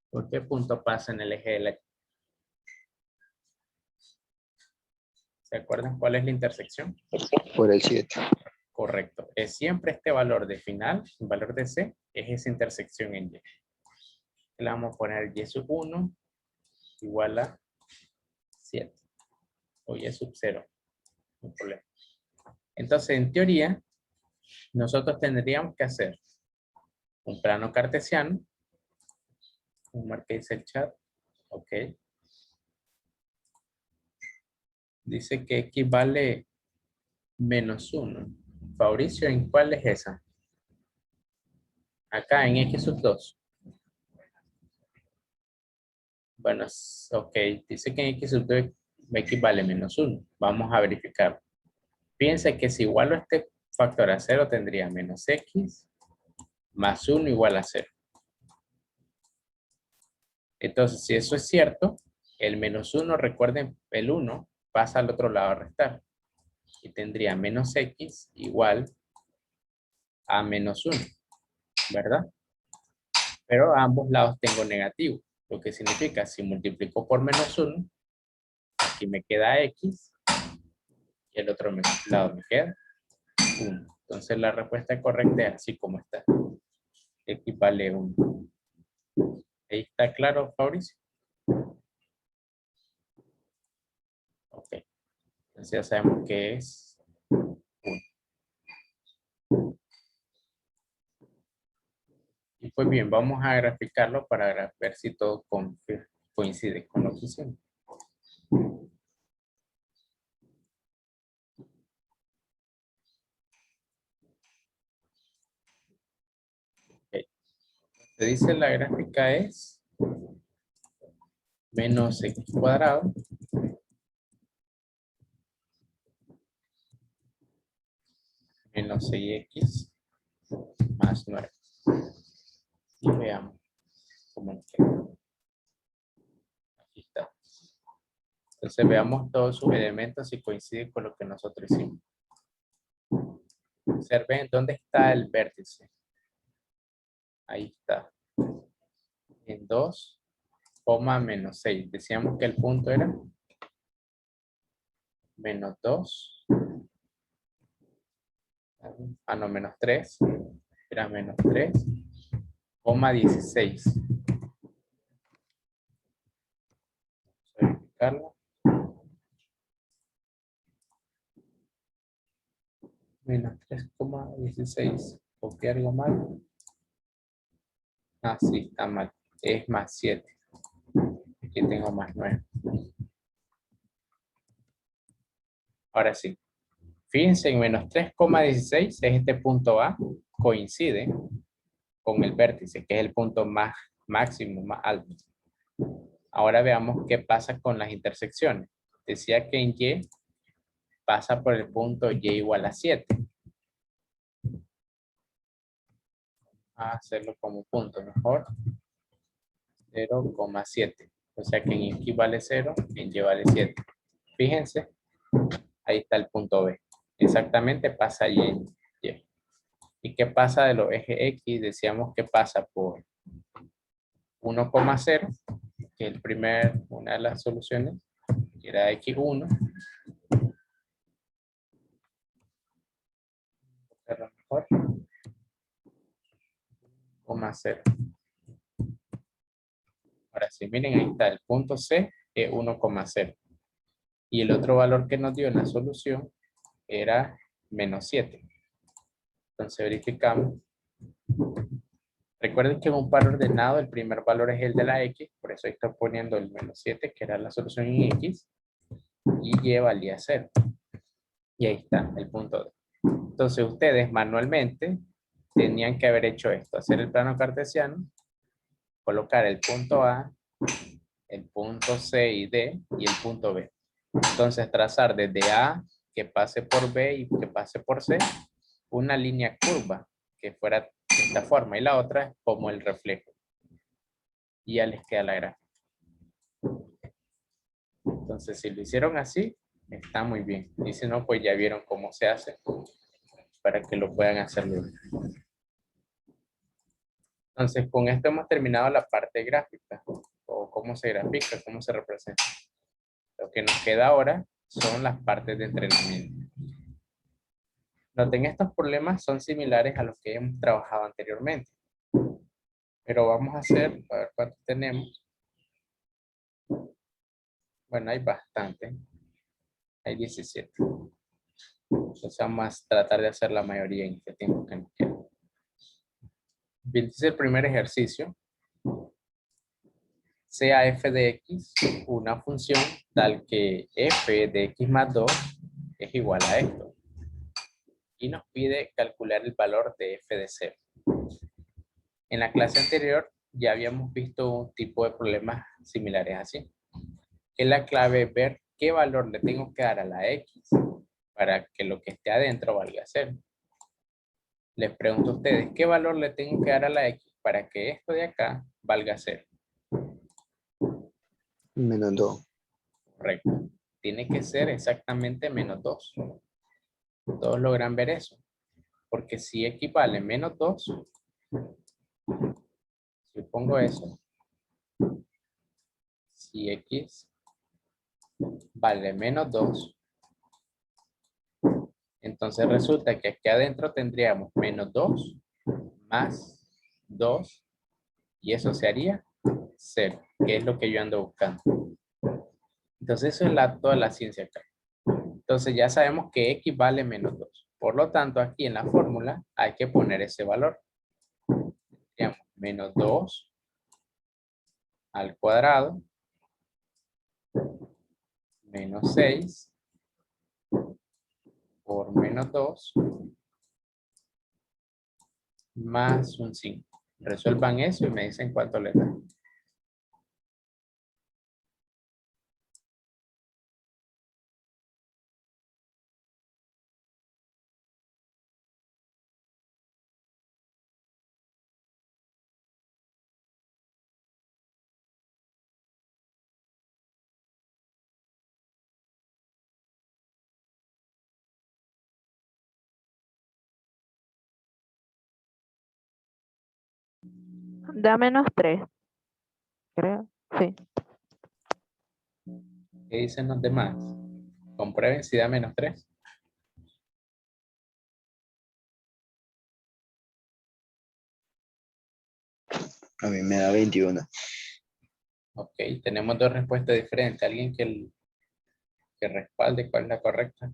¿Por qué punto pasa en el eje de la Y? ¿Se acuerdan cuál es la intersección? Por el 7. Correcto. Es siempre este valor de final, el valor de C, es esa intersección en Y. Le vamos a poner Y sub 1 igual a 7. O Y sub 0. No hay problema. Entonces, en teoría, nosotros tendríamos que hacer un plano cartesiano. Un marquéis el chat. Ok. Dice que X vale menos 1. Fabricio, ¿en cuál es esa? Acá, en X sub 2. Bueno, ok. Dice que en X sub 2 X vale menos 1. Vamos a verificar. Fíjense que si igualo este factor a 0, tendría menos X más 1 igual a 0. Entonces, si eso es cierto, el menos 1, recuerden, el 1 pasa al otro lado a restar. Y tendría menos X igual a menos 1, ¿verdad? Pero a ambos lados tengo negativo, lo que significa si multiplico por menos 1, aquí me queda X y el otro lado me queda 1. Entonces la respuesta correcta es así como está. X vale 1. ¿Ahí está claro, Fabricio? Ok. Entonces ya sabemos que es 1. Y pues bien, vamos a graficarlo para ver si todo coincide con lo que hicimos. Okay. Se dice la gráfica es menos x cuadrado menos 6x más 9. Y veamos cómo nos queda. Aquí está. Entonces veamos todos sus elementos y coinciden con lo que nosotros hicimos. Observen dónde está el vértice. Ahí está. En 2, menos 6. Decíamos que el punto era menos 2. Ah, no, menos 3. Era menos 3, 16. Vamos a verificarlo. Menos 3,16. ¿Copié algo mal? Ah, sí, está mal. Es más 7. Aquí tengo más 9. Ahora sí. Fíjense, en menos 3,16 es este punto A, coincide con el vértice, que es el punto más máximo, más alto. Ahora veamos qué pasa con las intersecciones. Decía que en Y pasa por el punto Y igual a 7. A hacerlo como punto mejor. 0,7. O sea que en X vale 0, en Y vale 7. Fíjense, ahí está el punto B. Exactamente pasa ahí en Y. ¿Y qué pasa de los ejes X? Decíamos que pasa por 1,0, que es una de las soluciones, que era X1. Hacerlo mejor. 1,0. Ahora sí, miren, ahí está el punto C, es 1,0. Y el otro valor que nos dio en la solución era menos 7. Entonces verificamos. Recuerden que en un par ordenado el primer valor es el de la X, por eso estoy poniendo el menos 7, que era la solución en X, y Y valía 0. Y ahí está el punto D. Entonces ustedes manualmente tenían que haber hecho esto, hacer el plano cartesiano, colocar el punto A, el punto C y D y el punto B. Entonces trazar desde A que pase por B y que pase por C una línea curva que fuera de esta forma y la otra es como el reflejo. Y ya les queda la gráfica. Entonces si lo hicieron así, está muy bien. Y si no, pues ya vieron cómo se hace para que lo puedan hacer luego. Entonces con esto hemos terminado la parte gráfica o cómo se grafica, cómo se representa. Lo que nos queda ahora son las partes de entrenamiento. Noten, estos problemas son similares a los que hemos trabajado anteriormente. Pero vamos a hacer, a ver cuántos tenemos. Bueno, hay bastante. Hay 17. Entonces vamos a tratar de hacer la mayoría en este tiempo que nos queda. Bien, dice el primer ejercicio. Sea f de x una función tal que f de x más 2 es igual a esto. Y nos pide calcular el valor de f de 0. En la clase anterior ya habíamos visto un tipo de problemas similares así. Que la clave es ver qué valor le tengo que dar a la x para que lo que esté adentro valga 0. Les pregunto a ustedes, ¿qué valor le tengo que dar a la x para que esto de acá valga 0? Menos 2. Correcto. Tiene que ser exactamente menos 2. Todos logran ver eso. Porque si x vale menos 2, si pongo eso, si x vale menos 2, entonces resulta que aquí adentro tendríamos menos 2 más 2 y eso se haría 0, que es lo que yo ando buscando. Entonces eso es toda la ciencia acá. Entonces ya sabemos que x vale menos 2. Por lo tanto, aquí en la fórmula hay que poner ese valor. Tendríamos menos 2 al cuadrado menos 6 por menos 2 más un 5. Resuelvan eso y me dicen cuánto les da. Da -3, creo. Sí. ¿Qué dicen los demás? Comprueben si da menos 3. A mí me da 21. Ok, tenemos dos respuestas diferentes. ¿Alguien que respalde cuál es la correcta?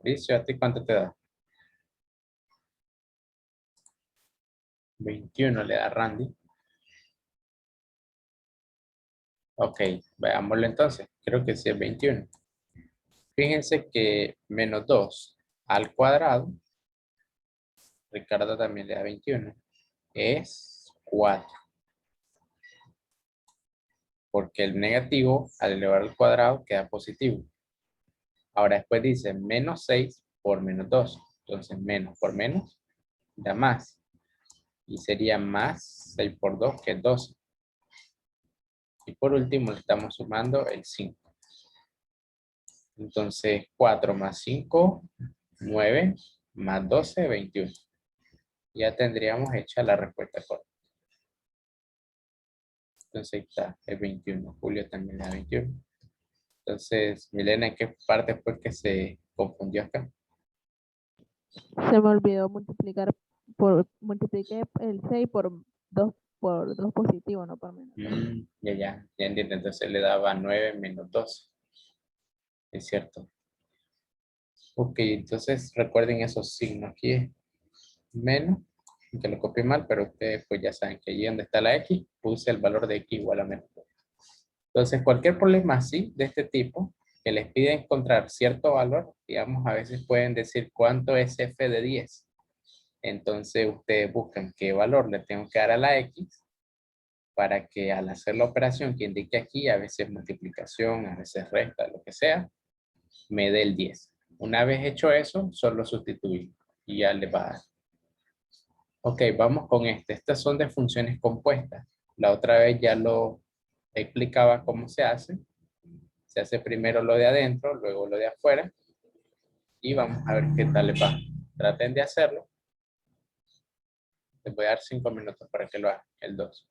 Mauricio, ¿a ti cuánto te da? 21 le da Randy. Ok, veámoslo entonces. Creo que sí es 21. Fíjense que menos 2 al cuadrado, Ricardo también le da 21, es 4. Porque el negativo al elevar al cuadrado queda positivo. Ahora después dice menos 6 por menos 2. Entonces menos por menos da más. Y sería más 6 por 2 que es 12. Y por último le estamos sumando el 5. Entonces 4 más 5, 9, más 12, 21. Ya tendríamos hecha la respuesta correcta. Entonces ahí está, es 21. Julio también le da 21. Entonces, Milena, ¿en qué parte fue que se confundió acá? Se me olvidó multipliqué el 6 por 2 positivo, no por menos. Ya entiendo. Entonces le daba 9 menos 12. Es cierto. Ok, entonces recuerden esos signos. Aquí es menos, que lo copié mal, pero ustedes pues ya saben que allí donde está la X, puse el valor de X igual a menos 2. Entonces, cualquier problema así, de este tipo, que les pide encontrar cierto valor, digamos, a veces pueden decir cuánto es f de 10. Entonces, ustedes buscan qué valor le tengo que dar a la X para que al hacer la operación que indique aquí, a veces multiplicación, a veces resta, lo que sea, me dé el 10. Una vez hecho eso, solo sustituir y ya le va a dar. Ok, vamos con este. Estas son de funciones compuestas. La otra vez ya lo explicaba cómo se hace. Se hace primero lo de adentro, luego lo de afuera. Y vamos a ver qué tal les va. Traten de hacerlo. Les voy a dar 5 minutos para que lo hagan, el 2.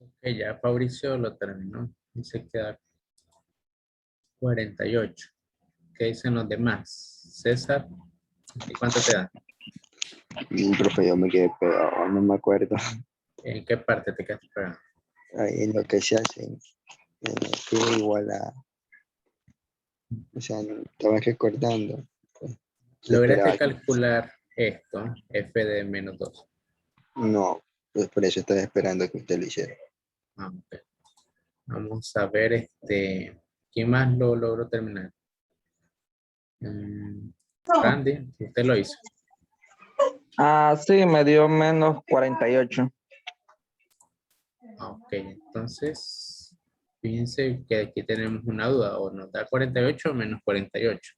Ok, ya Fabricio lo terminó. Y se queda 48. ¿Qué dicen los demás? César, ¿y cuánto te da? Profe, yo me quedé pegado, no me acuerdo. ¿En qué parte te quedaste pegado? Ahí en lo que se hace, que igual a, o sea, estaba recordando. Pues, yo Lograste esperaba que, calcular esto, f de menos 2. no, pues por eso estaba esperando que usted lo hiciera. Ah, ok. Vamos a ver, ¿quién más lo logró terminar? Mm, Randy, usted lo hizo. Ah, sí, me dio menos 48. Ah, ok, entonces, fíjense que aquí tenemos una duda, o nos da 48 o menos 48.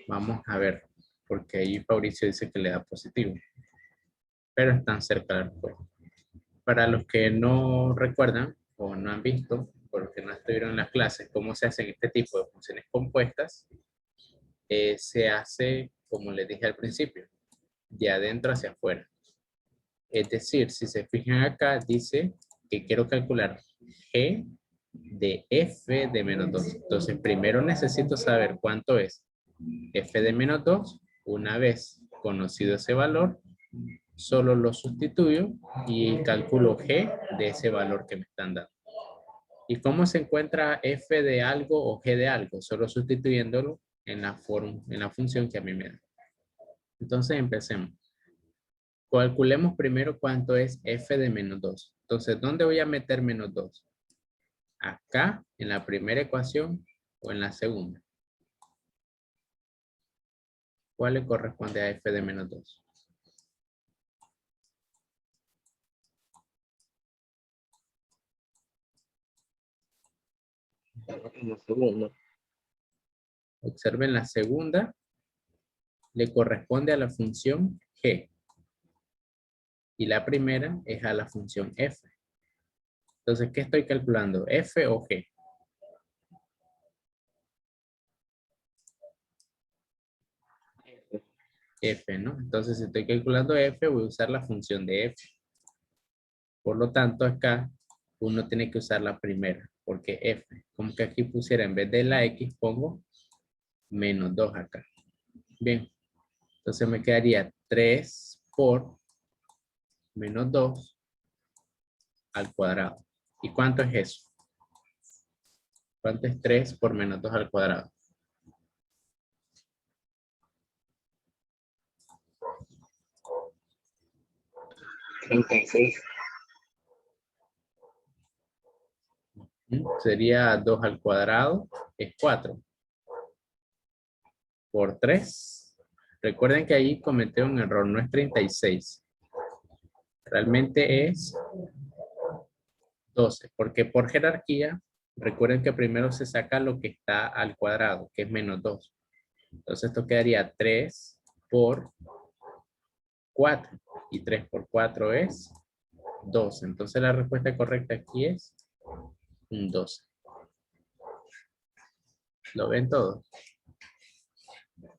Vamos a ver, porque ahí Fabricio dice que le da positivo, pero están cerca del respuesta. Para los que no recuerdan o no han visto, porque no estuvieron en las clases, cómo se hacen este tipo de funciones compuestas, se hace, como les dije al principio, de adentro hacia afuera. Es decir, si se fijan acá, dice que quiero calcular g de f de menos 2. Entonces, primero necesito saber cuánto es f de menos 2. Una vez conocido ese valor, solo lo sustituyo y calculo g de ese valor que me están dando. ¿Y cómo se encuentra f de algo o g de algo? Solo sustituyéndolo en la función que a mí me da. Entonces, empecemos. Calculemos primero cuánto es f de menos 2. Entonces, ¿dónde voy a meter menos 2? ¿Acá, en la primera ecuación o en la segunda? ¿Cuál le corresponde a f de menos 2? En la segunda. Observen, la segunda le corresponde a la función g. Y la primera es a la función f. Entonces, ¿qué estoy calculando? ¿F o g? F, ¿no? Entonces, si estoy calculando f, voy a usar la función de f. Por lo tanto, acá uno tiene que usar la primera, porque f, como que aquí pusiera en vez de la x, pongo menos 2 acá. Bien, entonces me quedaría 3 por menos 2 al cuadrado. ¿Y cuánto es eso? ¿Cuánto es 3 por menos 2 al cuadrado? 36. Sería 2 al cuadrado, es 4. Por 3. Recuerden que ahí cometí un error, no es 36. Realmente es 12, porque por jerarquía, recuerden que primero se saca lo que está al cuadrado, que es menos 2. Entonces esto quedaría 3 por 4. Y 3 por 4 es 12. Entonces la respuesta correcta aquí es un 12. ¿Lo ven todo?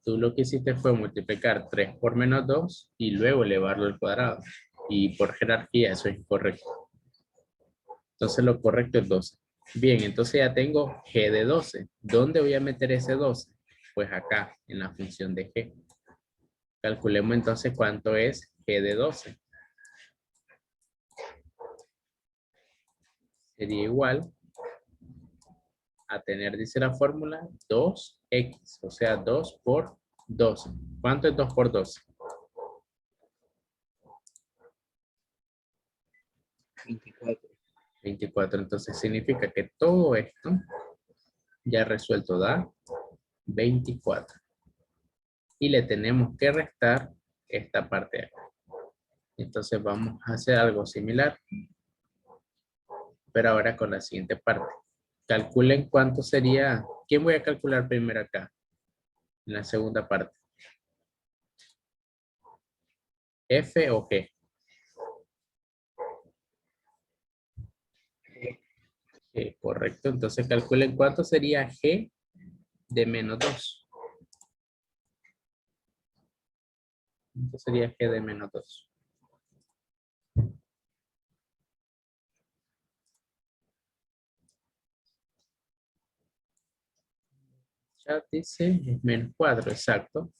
Tú lo que hiciste fue multiplicar 3 por menos 2 y luego elevarlo al cuadrado. Y por jerarquía eso es incorrecto. Entonces lo correcto es 12. Bien, entonces ya tengo g de 12. ¿Dónde voy a meter ese 12? Pues acá, en la función de g. Calculemos entonces cuánto es g de 12. Sería igual a tener, dice la fórmula, 2x, o sea, 2 por 12. ¿Cuánto es 2 por 12? 24. 24. Entonces significa que todo esto ya resuelto da 24. Y le tenemos que restar esta parte de acá. Entonces vamos a hacer algo similar, pero ahora con la siguiente parte. Calculen cuánto sería. ¿Quién voy a calcular primero acá? En la segunda parte. ¿F o G? G, correcto. Entonces calculen cuánto sería G de menos 2. ¿Cuánto sería G de menos 2? chat dice es menos 4, exacto.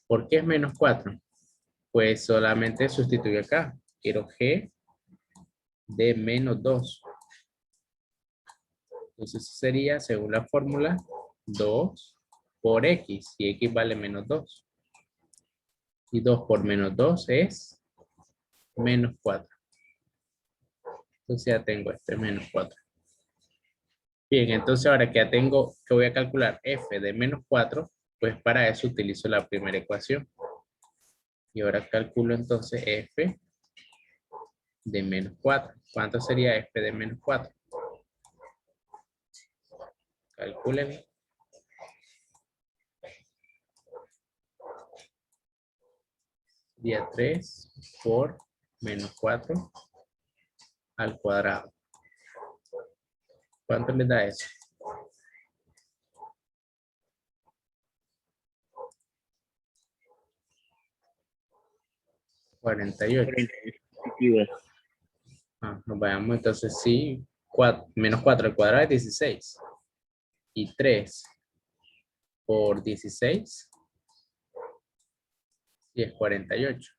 ¿Por qué es menos 4? Pues solamente sustituyo acá. Quiero G de menos 2. Entonces sería, según la fórmula, 2 por X. Y X vale menos 2. Y 2 por menos 2 es menos 4. Entonces ya tengo este menos 4. Bien, entonces ahora que ya tengo, que voy a calcular f de menos 4, pues para eso utilizo la primera ecuación. Y ahora calculo entonces f de menos 4. ¿Cuánto sería f de menos 4? Calculen. Sería 3 por menos 4 al cuadrado. ¿Cuánto le da eso? 48. Nos vayamos entonces, sí, menos 4 al cuadrado es 16. Y 3 por 16 y es 48.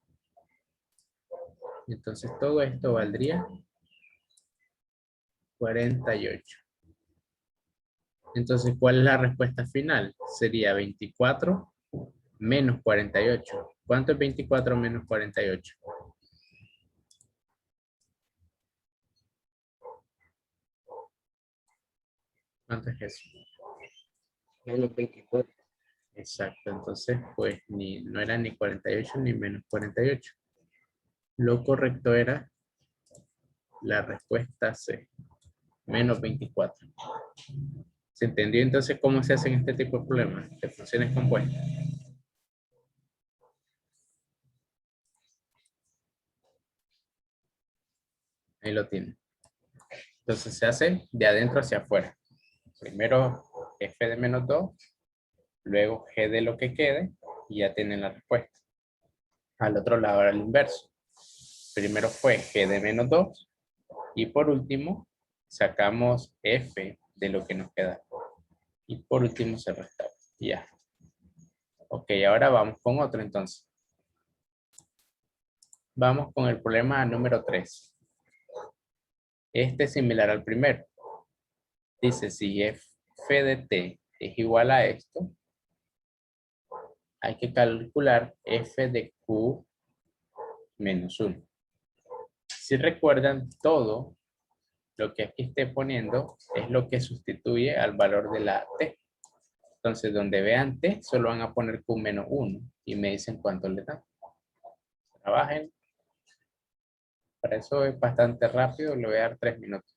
Entonces todo esto valdría 48. Entonces, ¿cuál es la respuesta final? Sería 24 menos 48. ¿Cuánto es 24 menos 48? ¿Cuánto es eso? Menos 24. Exacto, entonces pues no era ni 48 ni menos 48. Lo correcto era la respuesta C, menos 24. ¿Se entendió entonces cómo se hacen este tipo de problemas de funciones compuestas? Ahí lo tienen. Entonces se hace de adentro hacia afuera. Primero f de menos 2, luego g de lo que quede y ya tienen la respuesta. Al otro lado era el inverso. Primero fue g de menos 2 y por último sacamos f de lo que nos queda. Y por último se resta. Ya. Ok, ahora vamos con otro entonces. Vamos con el problema número 3. Este es similar al primero. Dice, si f de t es igual a esto, hay que calcular f de q menos 1. Si recuerdan, todo lo que aquí esté poniendo es lo que sustituye al valor de la t. Entonces, donde vean t, solo van a poner q menos 1 y me dicen cuánto le dan. Trabajen. Para eso es bastante rápido, le voy a dar 3 minutos.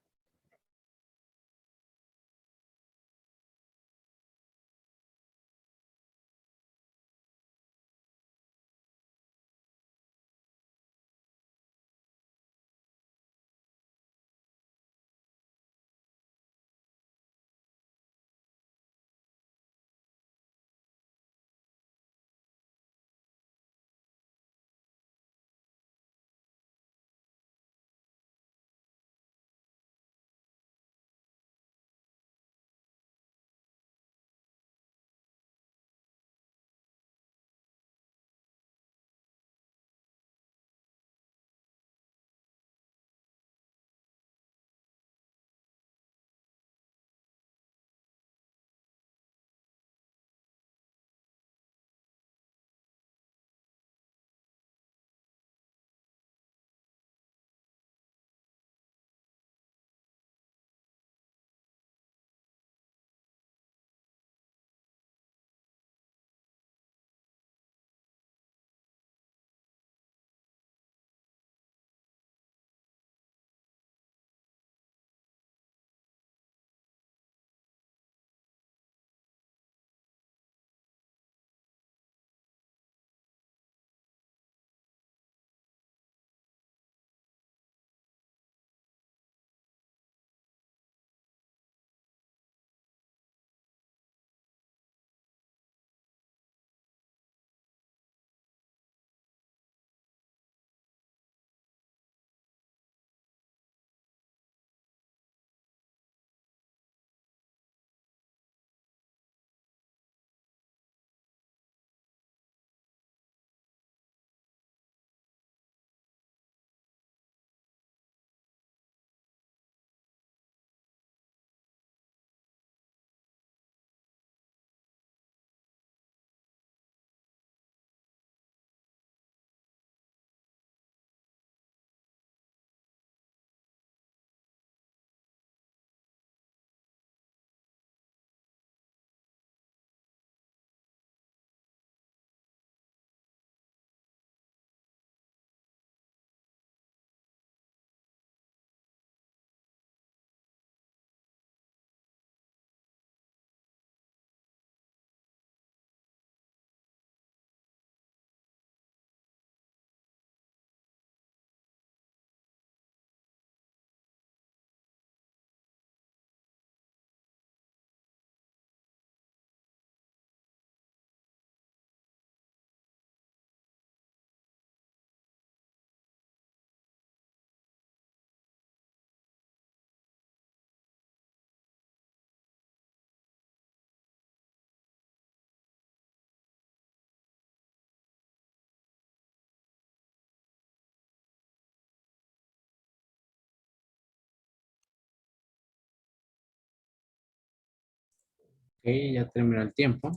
ya terminó el tiempo.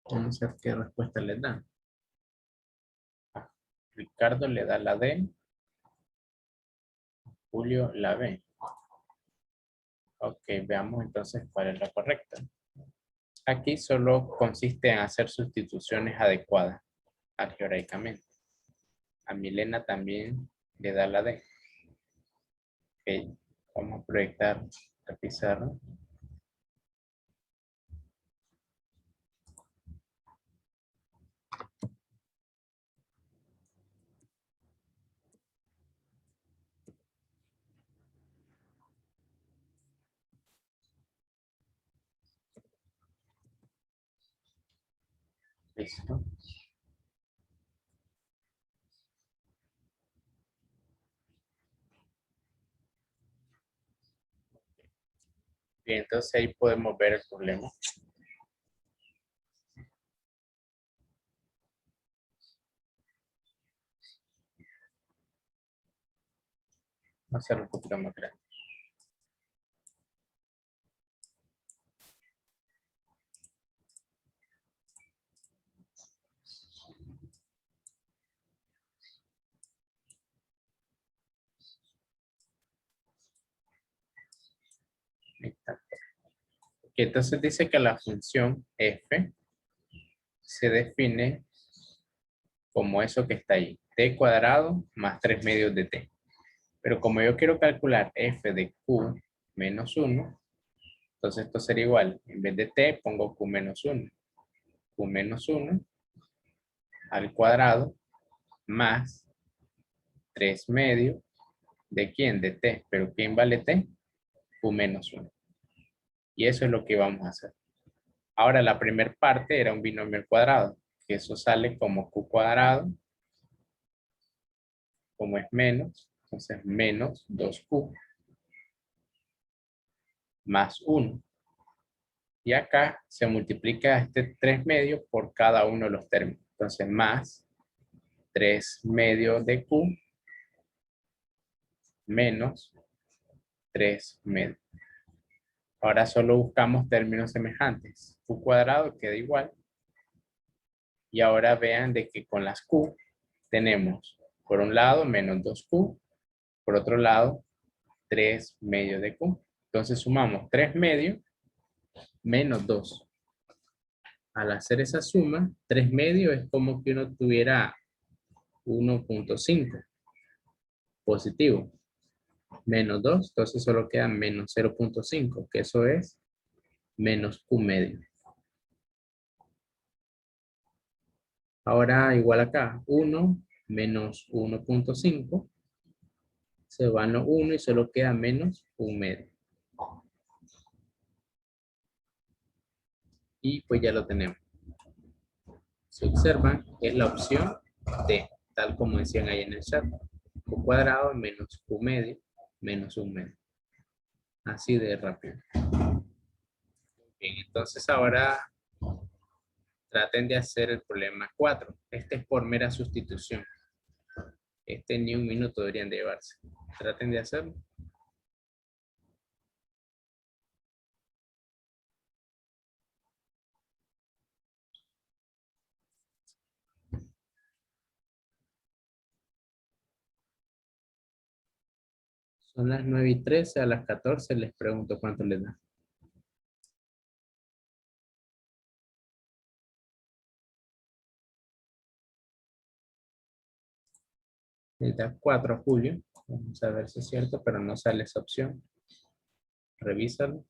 Vamos a ver qué respuesta les dan. Ricardo le da la D. Julio la B. Ok, veamos entonces cuál es la correcta. Aquí solo consiste en hacer sustituciones adecuadas algebraicamente. A Milena también le da la D. Ok, vamos a proyectar la pizarra. Listo. Bien, entonces ahí podemos ver el problema. Vamos a hacerlo un poquito más grande. Ahí está. Ok, entonces dice que la función f se define como eso que está ahí. T cuadrado más 3 medios de t. Pero como yo quiero calcular f de q menos 1, entonces esto sería igual. En vez de t pongo q menos 1. Q menos 1 al cuadrado más 3 medios. ¿De quién? De t. ¿Pero quién vale t? Q menos 1. Y eso es lo que vamos a hacer. Ahora la primera parte era un binomio al cuadrado. Que eso sale como q cuadrado. Como es menos. Entonces menos 2q. Más 1. Y acá se multiplica este 3 medios por cada uno de los términos. Entonces más 3 medios de q menos 3 medios. Ahora solo buscamos términos semejantes. Q cuadrado queda igual. Y ahora vean de que con las q tenemos por un lado menos 2q, por otro lado 3 medios de q. Entonces sumamos 3 medios menos 2. Al hacer esa suma, 3 medios es como que uno tuviera 1.5 positivo. Menos 2, entonces solo queda menos 0.5, que eso es menos q medio. Ahora igual acá, 1 menos 1.5, se van los 1 y solo queda menos q medio. Y pues ya lo tenemos. Si observan, es la opción D, tal como decían ahí en el chat. Q cuadrado menos q medio menos 1 medio. Así de rápido. Bien, entonces ahora traten de hacer el problema 4. Este es por mera sustitución. Este ni un minuto deberían de llevarse. Traten de hacerlo. Son las 9:13, a las 14 les pregunto cuánto les da. Les da 4 a Julio. Vamos a ver si es cierto, pero no sale esa opción. Revísalo.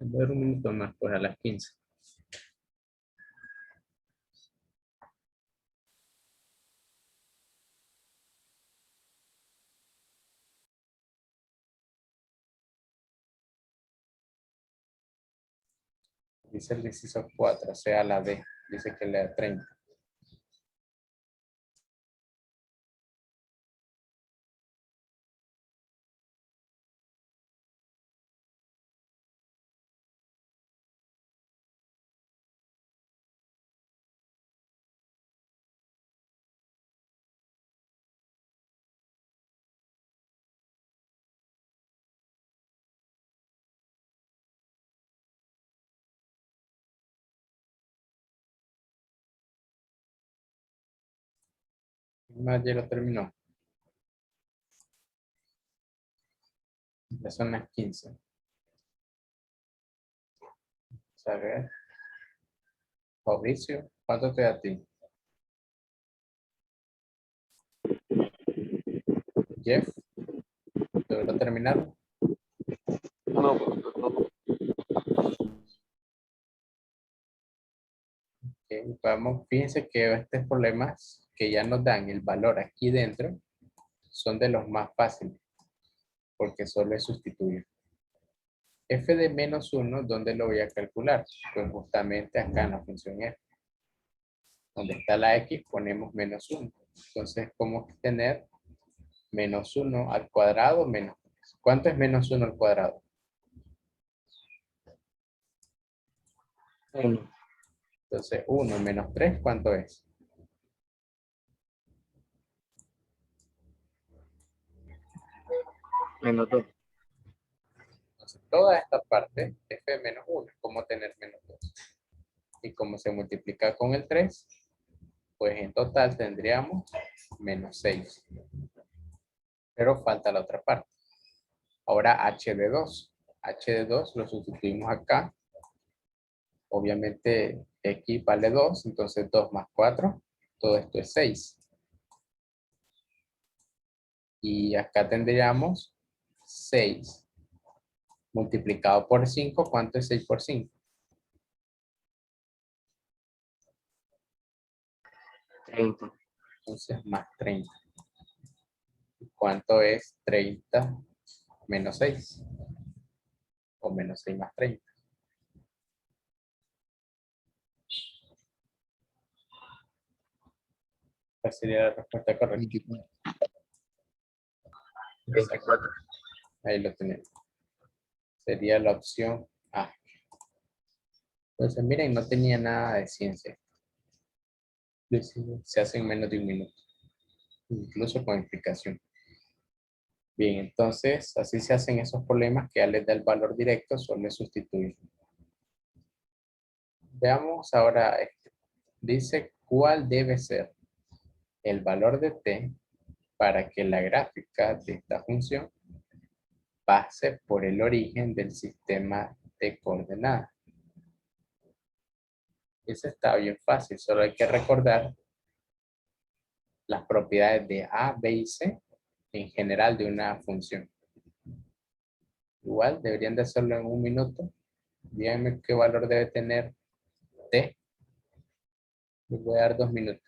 Voy a ver un minuto más, pues a las 15. Dice el 16 4, o sea la D. Dice que le da 30. Más ya lo terminó. Ya son las 15. Vamos a ver. Mauricio, ¿cuánto te da a ti? Jeff, ¿logró terminar? No, no. Ok, vamos, fíjense que estos problemas que ya nos dan el valor aquí dentro son de los más fáciles, porque solo es sustituir. F de menos 1, ¿dónde lo voy a calcular? Pues justamente acá en la función F. Donde está la X, ponemos menos 1. Entonces, ¿cómo tener menos 1 al cuadrado menos 3? ¿Cuánto es menos 1 al cuadrado? 1. Entonces, 1 menos 3, ¿cuánto es? Menos 2. Entonces, toda esta parte, F de menos 1, ¿cómo tener menos 2? Y como se multiplica con el 3, pues en total tendríamos menos 6. Pero falta la otra parte. Ahora h de 2. H de 2 lo sustituimos acá. Obviamente x vale 2, entonces 2 más 4, todo esto es 6. Y acá tendríamos 6 multiplicado por 5. ¿Cuánto es 6 por 5? 30. Entonces más 30. ¿Cuánto es 30 menos 6? O menos 6 más 30. ¿Cuál sería la respuesta correcta? 24. 24. Ahí lo tenemos. Sería la opción A. Entonces, miren, no tenía nada de ciencia. Se hace en menos de un minuto. Incluso con explicación. Bien, entonces, así se hacen esos problemas que ya les da el valor directo, solo es sustituir. Veamos ahora este. Dice, ¿cuál debe ser el valor de t para que la gráfica de esta función pase por el origen del sistema de coordenadas? Eso está bien fácil, solo hay que recordar las propiedades de A, B y C en general de una función. Igual deberían de hacerlo en un minuto. Díganme qué valor debe tener t. Les voy a dar 2 minutos.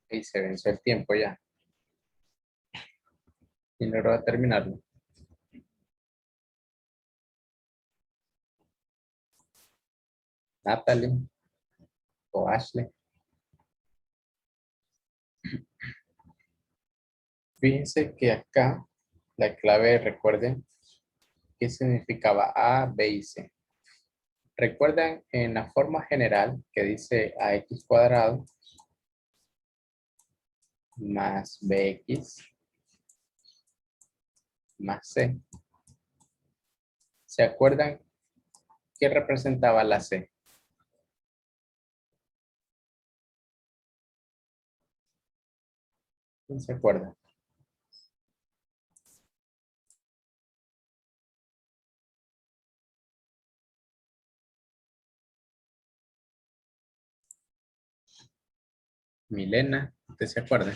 Y se venció el tiempo ya. Y logró terminarlo. Natalie o Ashley. Fíjense que acá la clave, recuerden, ¿qué significaba A, B y C? Recuerdan en la forma general que dice ax cuadrado más bx más c. ¿Se acuerdan qué representaba la c? ¿Quién se acuerda? Milena, ¿usted se acuerda?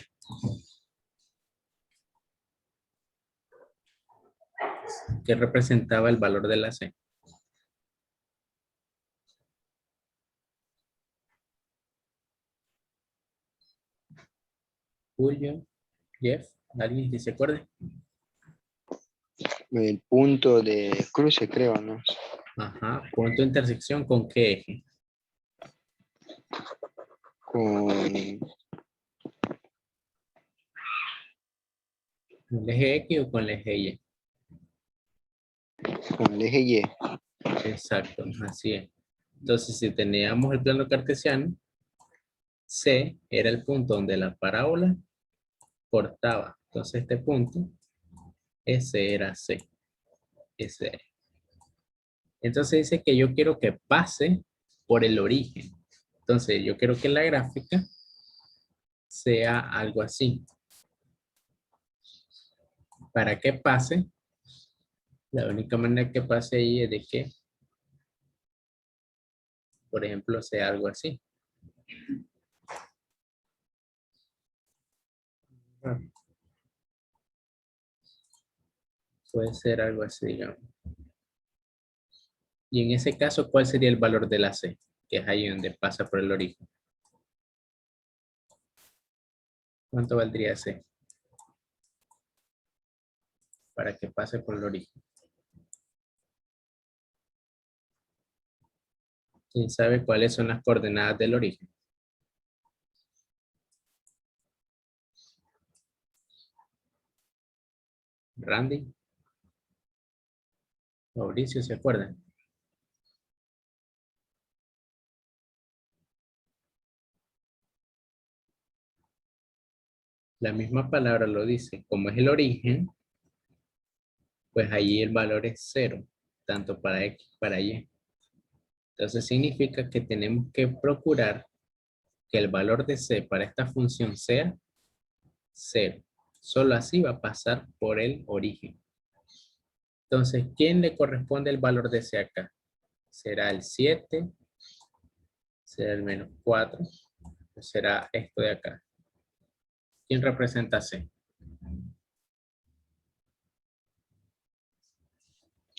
¿Qué representaba el valor de la C? Julio, Jeff, ¿alguien que se acuerde? El punto de cruce, creo, ¿no? Ajá, punto de intersección ¿con qué eje? Con ¿Con el eje X o con el eje Y? el eje Y. Exacto, así es. Entonces, si teníamos el plano cartesiano, C era el punto donde la parábola cortaba. Entonces, este punto, ese era C. Ese era. Entonces dice que yo quiero que pase por el origen. Entonces, yo quiero que la gráfica sea algo así. Para que pase, la única manera que pase ahí es de que, por ejemplo, sea algo así. Puede ser algo así, digamos. Y en ese caso, ¿cuál sería el valor de la C? Que es ahí donde pasa por el origen. ¿Cuánto valdría C? Para que pase por el origen. ¿Quién sabe cuáles son las coordenadas del origen? Randy, Mauricio, ¿se acuerdan? La misma palabra lo dice. Como es el origen, pues ahí el valor es 0, tanto para X como para Y. Entonces significa que tenemos que procurar que el valor de C para esta función sea 0. Solo así va a pasar por el origen. Entonces, ¿quién le corresponde el valor de C acá? ¿Será el 7? ¿Será el -4? ¿O será esto de acá? ¿Quién representa C?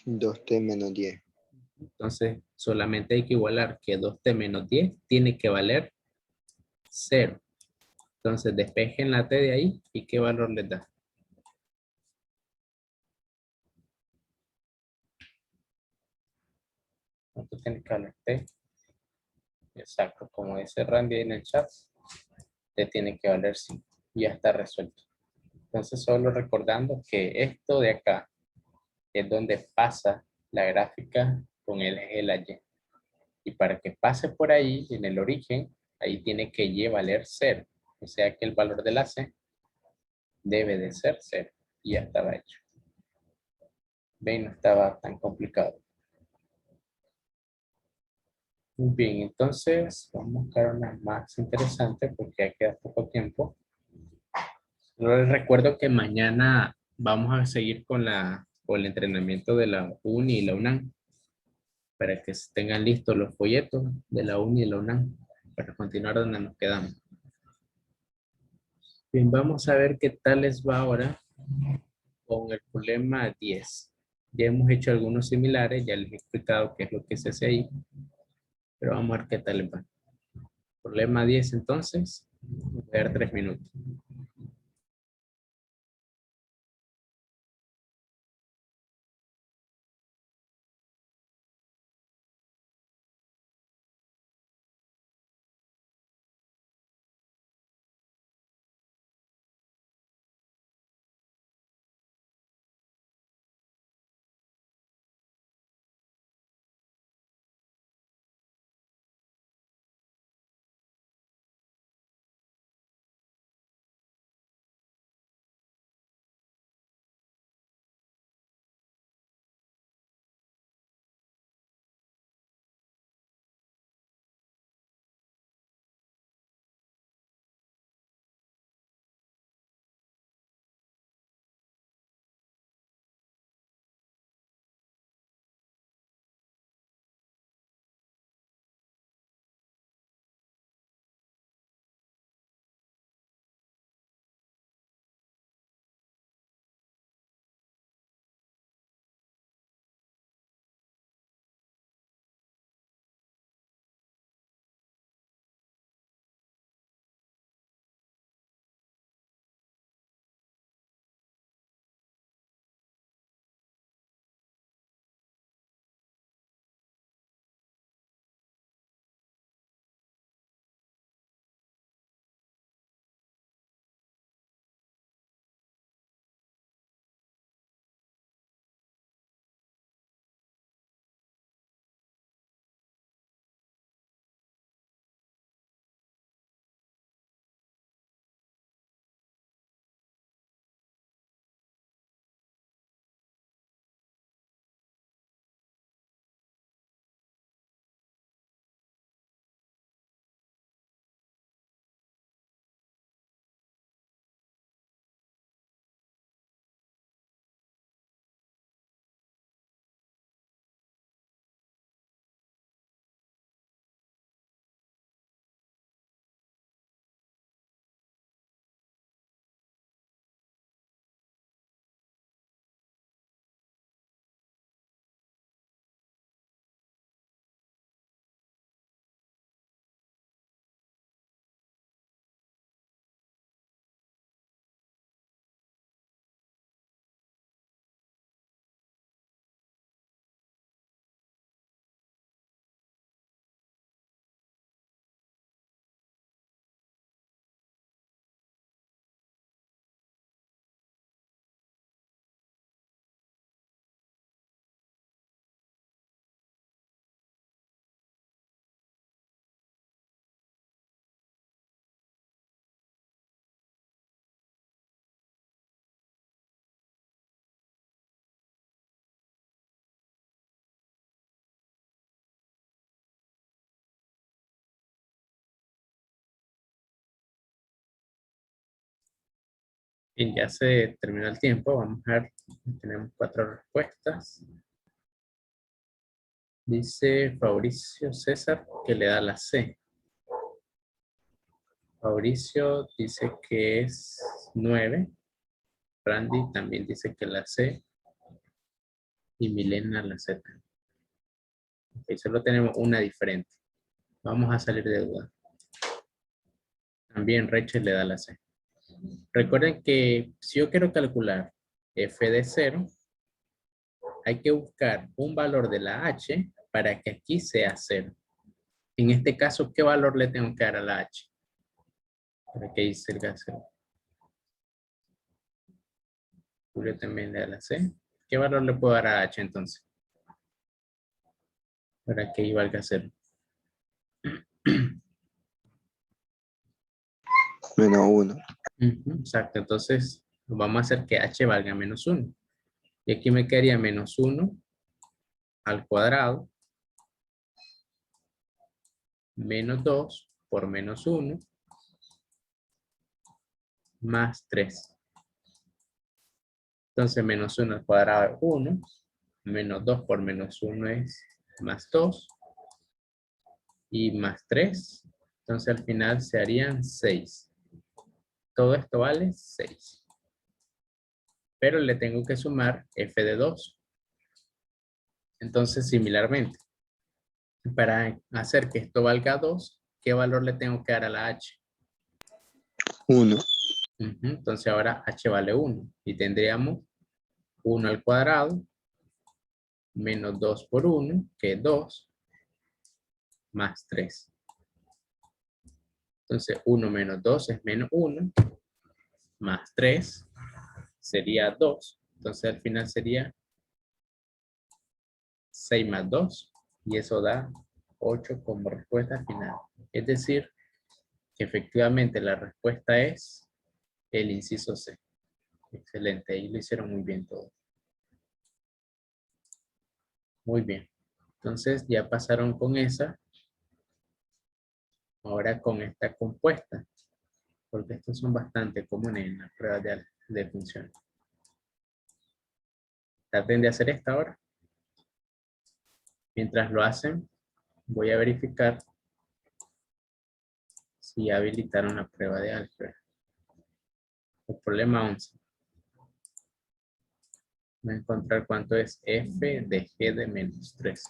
2t menos 10. Entonces, solamente hay que igualar que 2t menos 10 tiene que valer 0. Entonces, despejen la t de ahí y ¿qué valor les da? ¿Cuánto tiene que valer t? Exacto, como dice Randy en el chat, t tiene que valer 5. Ya está resuelto. Entonces, solo recordando que esto de acá es donde pasa la gráfica con el eje de la Y. Y para que pase por ahí, en el origen, ahí tiene que Y valer 0. O sea que el valor de la C debe de ser 0. Y ya estaba hecho. Ven, no estaba tan complicado. Muy bien, entonces vamos a buscar una más interesante porque ya queda poco tiempo. Les recuerdo que mañana vamos a seguir con el entrenamiento de la UNI y la UNAM para que tengan listos los folletos de la UNI y la UNAM para continuar donde nos quedamos. Bien, vamos a ver qué tal les va ahora con el problema 10. Ya hemos hecho algunos similares, ya les he explicado qué es lo que se hace ahí, pero vamos a ver qué tal les va. Problema 10 entonces, voy a dar 3 minutos. Bien, ya se terminó el tiempo. Vamos a ver. Tenemos 4 respuestas. Dice Fabricio César que le da la C. Mauricio dice que es 9. Randy también dice que la C. Y Milena la Z. Ok, solo tenemos una diferente. Vamos a salir de duda. También Rachel le da la C. Recuerden que si yo quiero calcular f de 0, hay que buscar un valor de la h para que aquí sea 0. En este caso, ¿qué valor le tengo que dar a la h? Para que ahí salga 0. Julio también le da la C. ¿Qué valor le puedo dar a h entonces? Para que ahí valga 0. Menos 1. Exacto, entonces vamos a hacer que h valga menos 1. Y aquí me quedaría menos 1 al cuadrado menos 2 por menos 1 más 3. Entonces menos 1 al cuadrado es 1, menos 2 por menos 1 es más 2 y más 3. Entonces al final se harían 6. Todo esto vale 6. Pero le tengo que sumar f de 2. Entonces similarmente, para hacer que esto valga 2, ¿qué valor le tengo que dar a la h? 1. Entonces ahora h vale 1 y tendríamos 1 al cuadrado menos 2 por 1, que es 2, más 3. Entonces 1 menos 2 es menos 1, más 3 sería 2. Entonces al final sería 6 más 2 y eso da 8 como respuesta final. Es decir, que efectivamente la respuesta es el inciso C. Excelente, ahí lo hicieron muy bien todo. Muy bien. Entonces ya pasaron con esa. Ahora con esta compuesta, porque estos son bastante comunes en las pruebas de funciones. Traten de hacer esta ahora. Mientras lo hacen, voy a verificar si ya habilitaron la prueba de álgebra. El problema 11. Voy a encontrar cuánto es f de g de menos 3.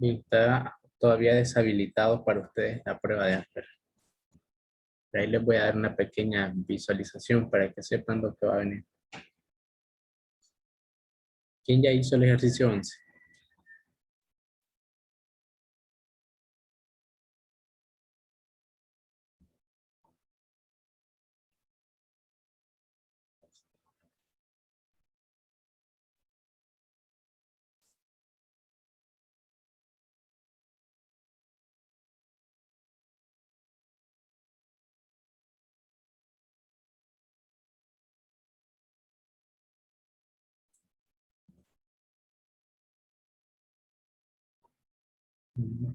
Y está todavía deshabilitado para ustedes la prueba de álgebra. De ahí les voy a dar una pequeña visualización para que sepan lo que va a venir. ¿Quién ya hizo el ejercicio 11?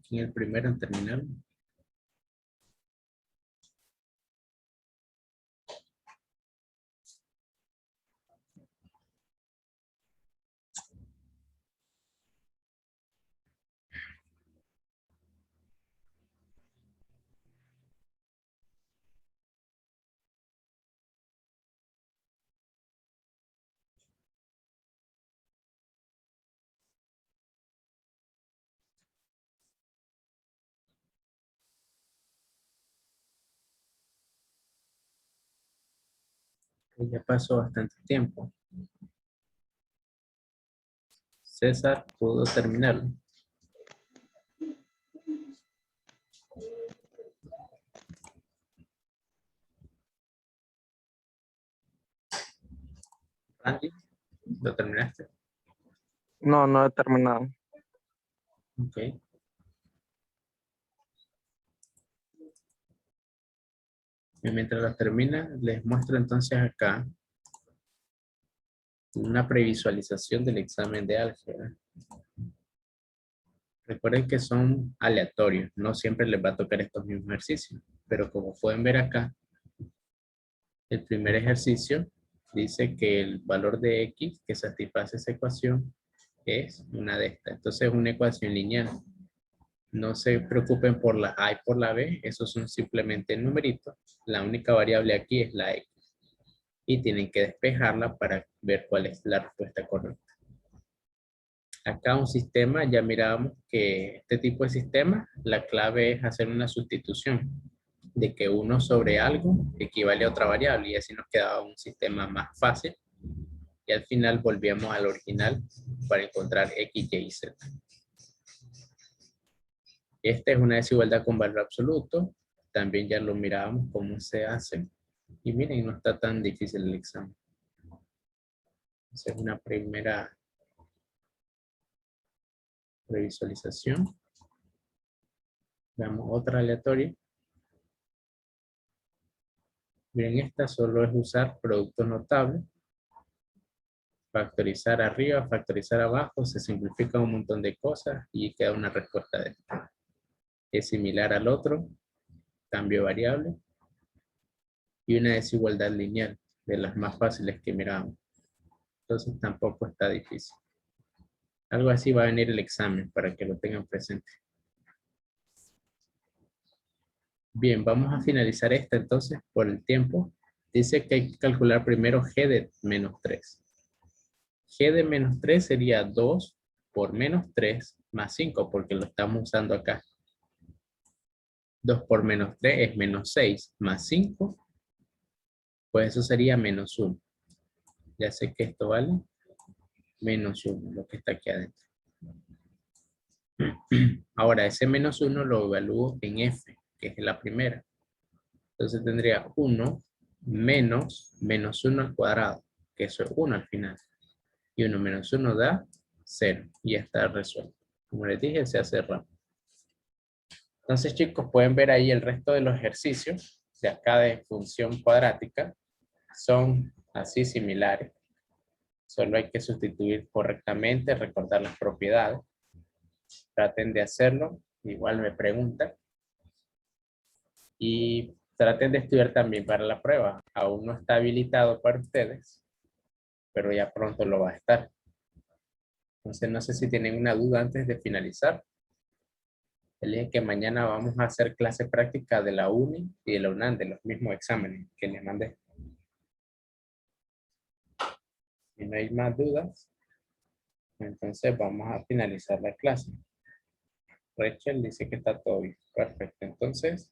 ¿Quién es el primero en terminar? Ya pasó bastante tiempo. César pudo terminarlo. Randy, ¿lo terminaste? No, no he terminado. Ok. Y mientras lo termina, les muestro entonces acá una previsualización del examen de álgebra. Recuerden que son aleatorios, no siempre les va a tocar estos mismos ejercicios, pero como pueden ver acá, el primer ejercicio dice que el valor de x que satisface esa ecuación es una de estas. Entonces es una ecuación lineal. No se preocupen por la a y por la b, esos son simplemente numeritos. La única variable aquí es la x. Y tienen que despejarla para ver cuál es la respuesta correcta. Acá un sistema, ya mirábamos que este tipo de sistema, la clave es hacer una sustitución de que 1 sobre algo equivale a otra variable y así nos quedaba un sistema más fácil y al final volvíamos al original para encontrar x, y, z. Esta es una desigualdad con valor absoluto, también ya lo mirábamos cómo se hace y miren, no está tan difícil el examen. Esa es una primera previsualización. Veamos otra aleatoria. Miren, esta solo es usar productos notables. Factorizar arriba, factorizar abajo, se simplifica un montón de cosas y queda una respuesta de esta. Es similar al otro, cambio variable y una desigualdad lineal, de las más fáciles que miramos. Entonces tampoco está difícil. Algo así va a venir el examen para que lo tengan presente. Bien, vamos a finalizar esta entonces por el tiempo. Dice que hay que calcular primero g de menos 3. G de menos 3 sería 2 por menos 3 más 5, porque lo estamos usando acá. 2 por menos 3 es menos 6 más 5, pues eso sería menos 1. Ya sé que esto vale menos 1, lo que está aquí adentro. Ahora, ese menos 1 lo evalúo en f, que es la primera. Entonces tendría 1 menos menos 1 al cuadrado, que eso es 1 al final. Y 1 menos 1 da 0. Y ya está resuelto. Como les dije, se hace rápido. Entonces, chicos, pueden ver ahí el resto de los ejercicios de acá de función cuadrática. Son así similares. Solo hay que sustituir correctamente, recordar las propiedades. Traten de hacerlo. Igual me preguntan. Y traten de estudiar también para la prueba. Aún no está habilitado para ustedes, pero ya pronto lo va a estar. Entonces, no sé si tienen una duda antes de finalizar. Les dije que mañana vamos a hacer clase práctica de la UNI y de la UNAM, de los mismos exámenes que les mandé. Si no hay más dudas, entonces vamos a finalizar la clase. Rachel dice que está todo bien. Perfecto. Entonces,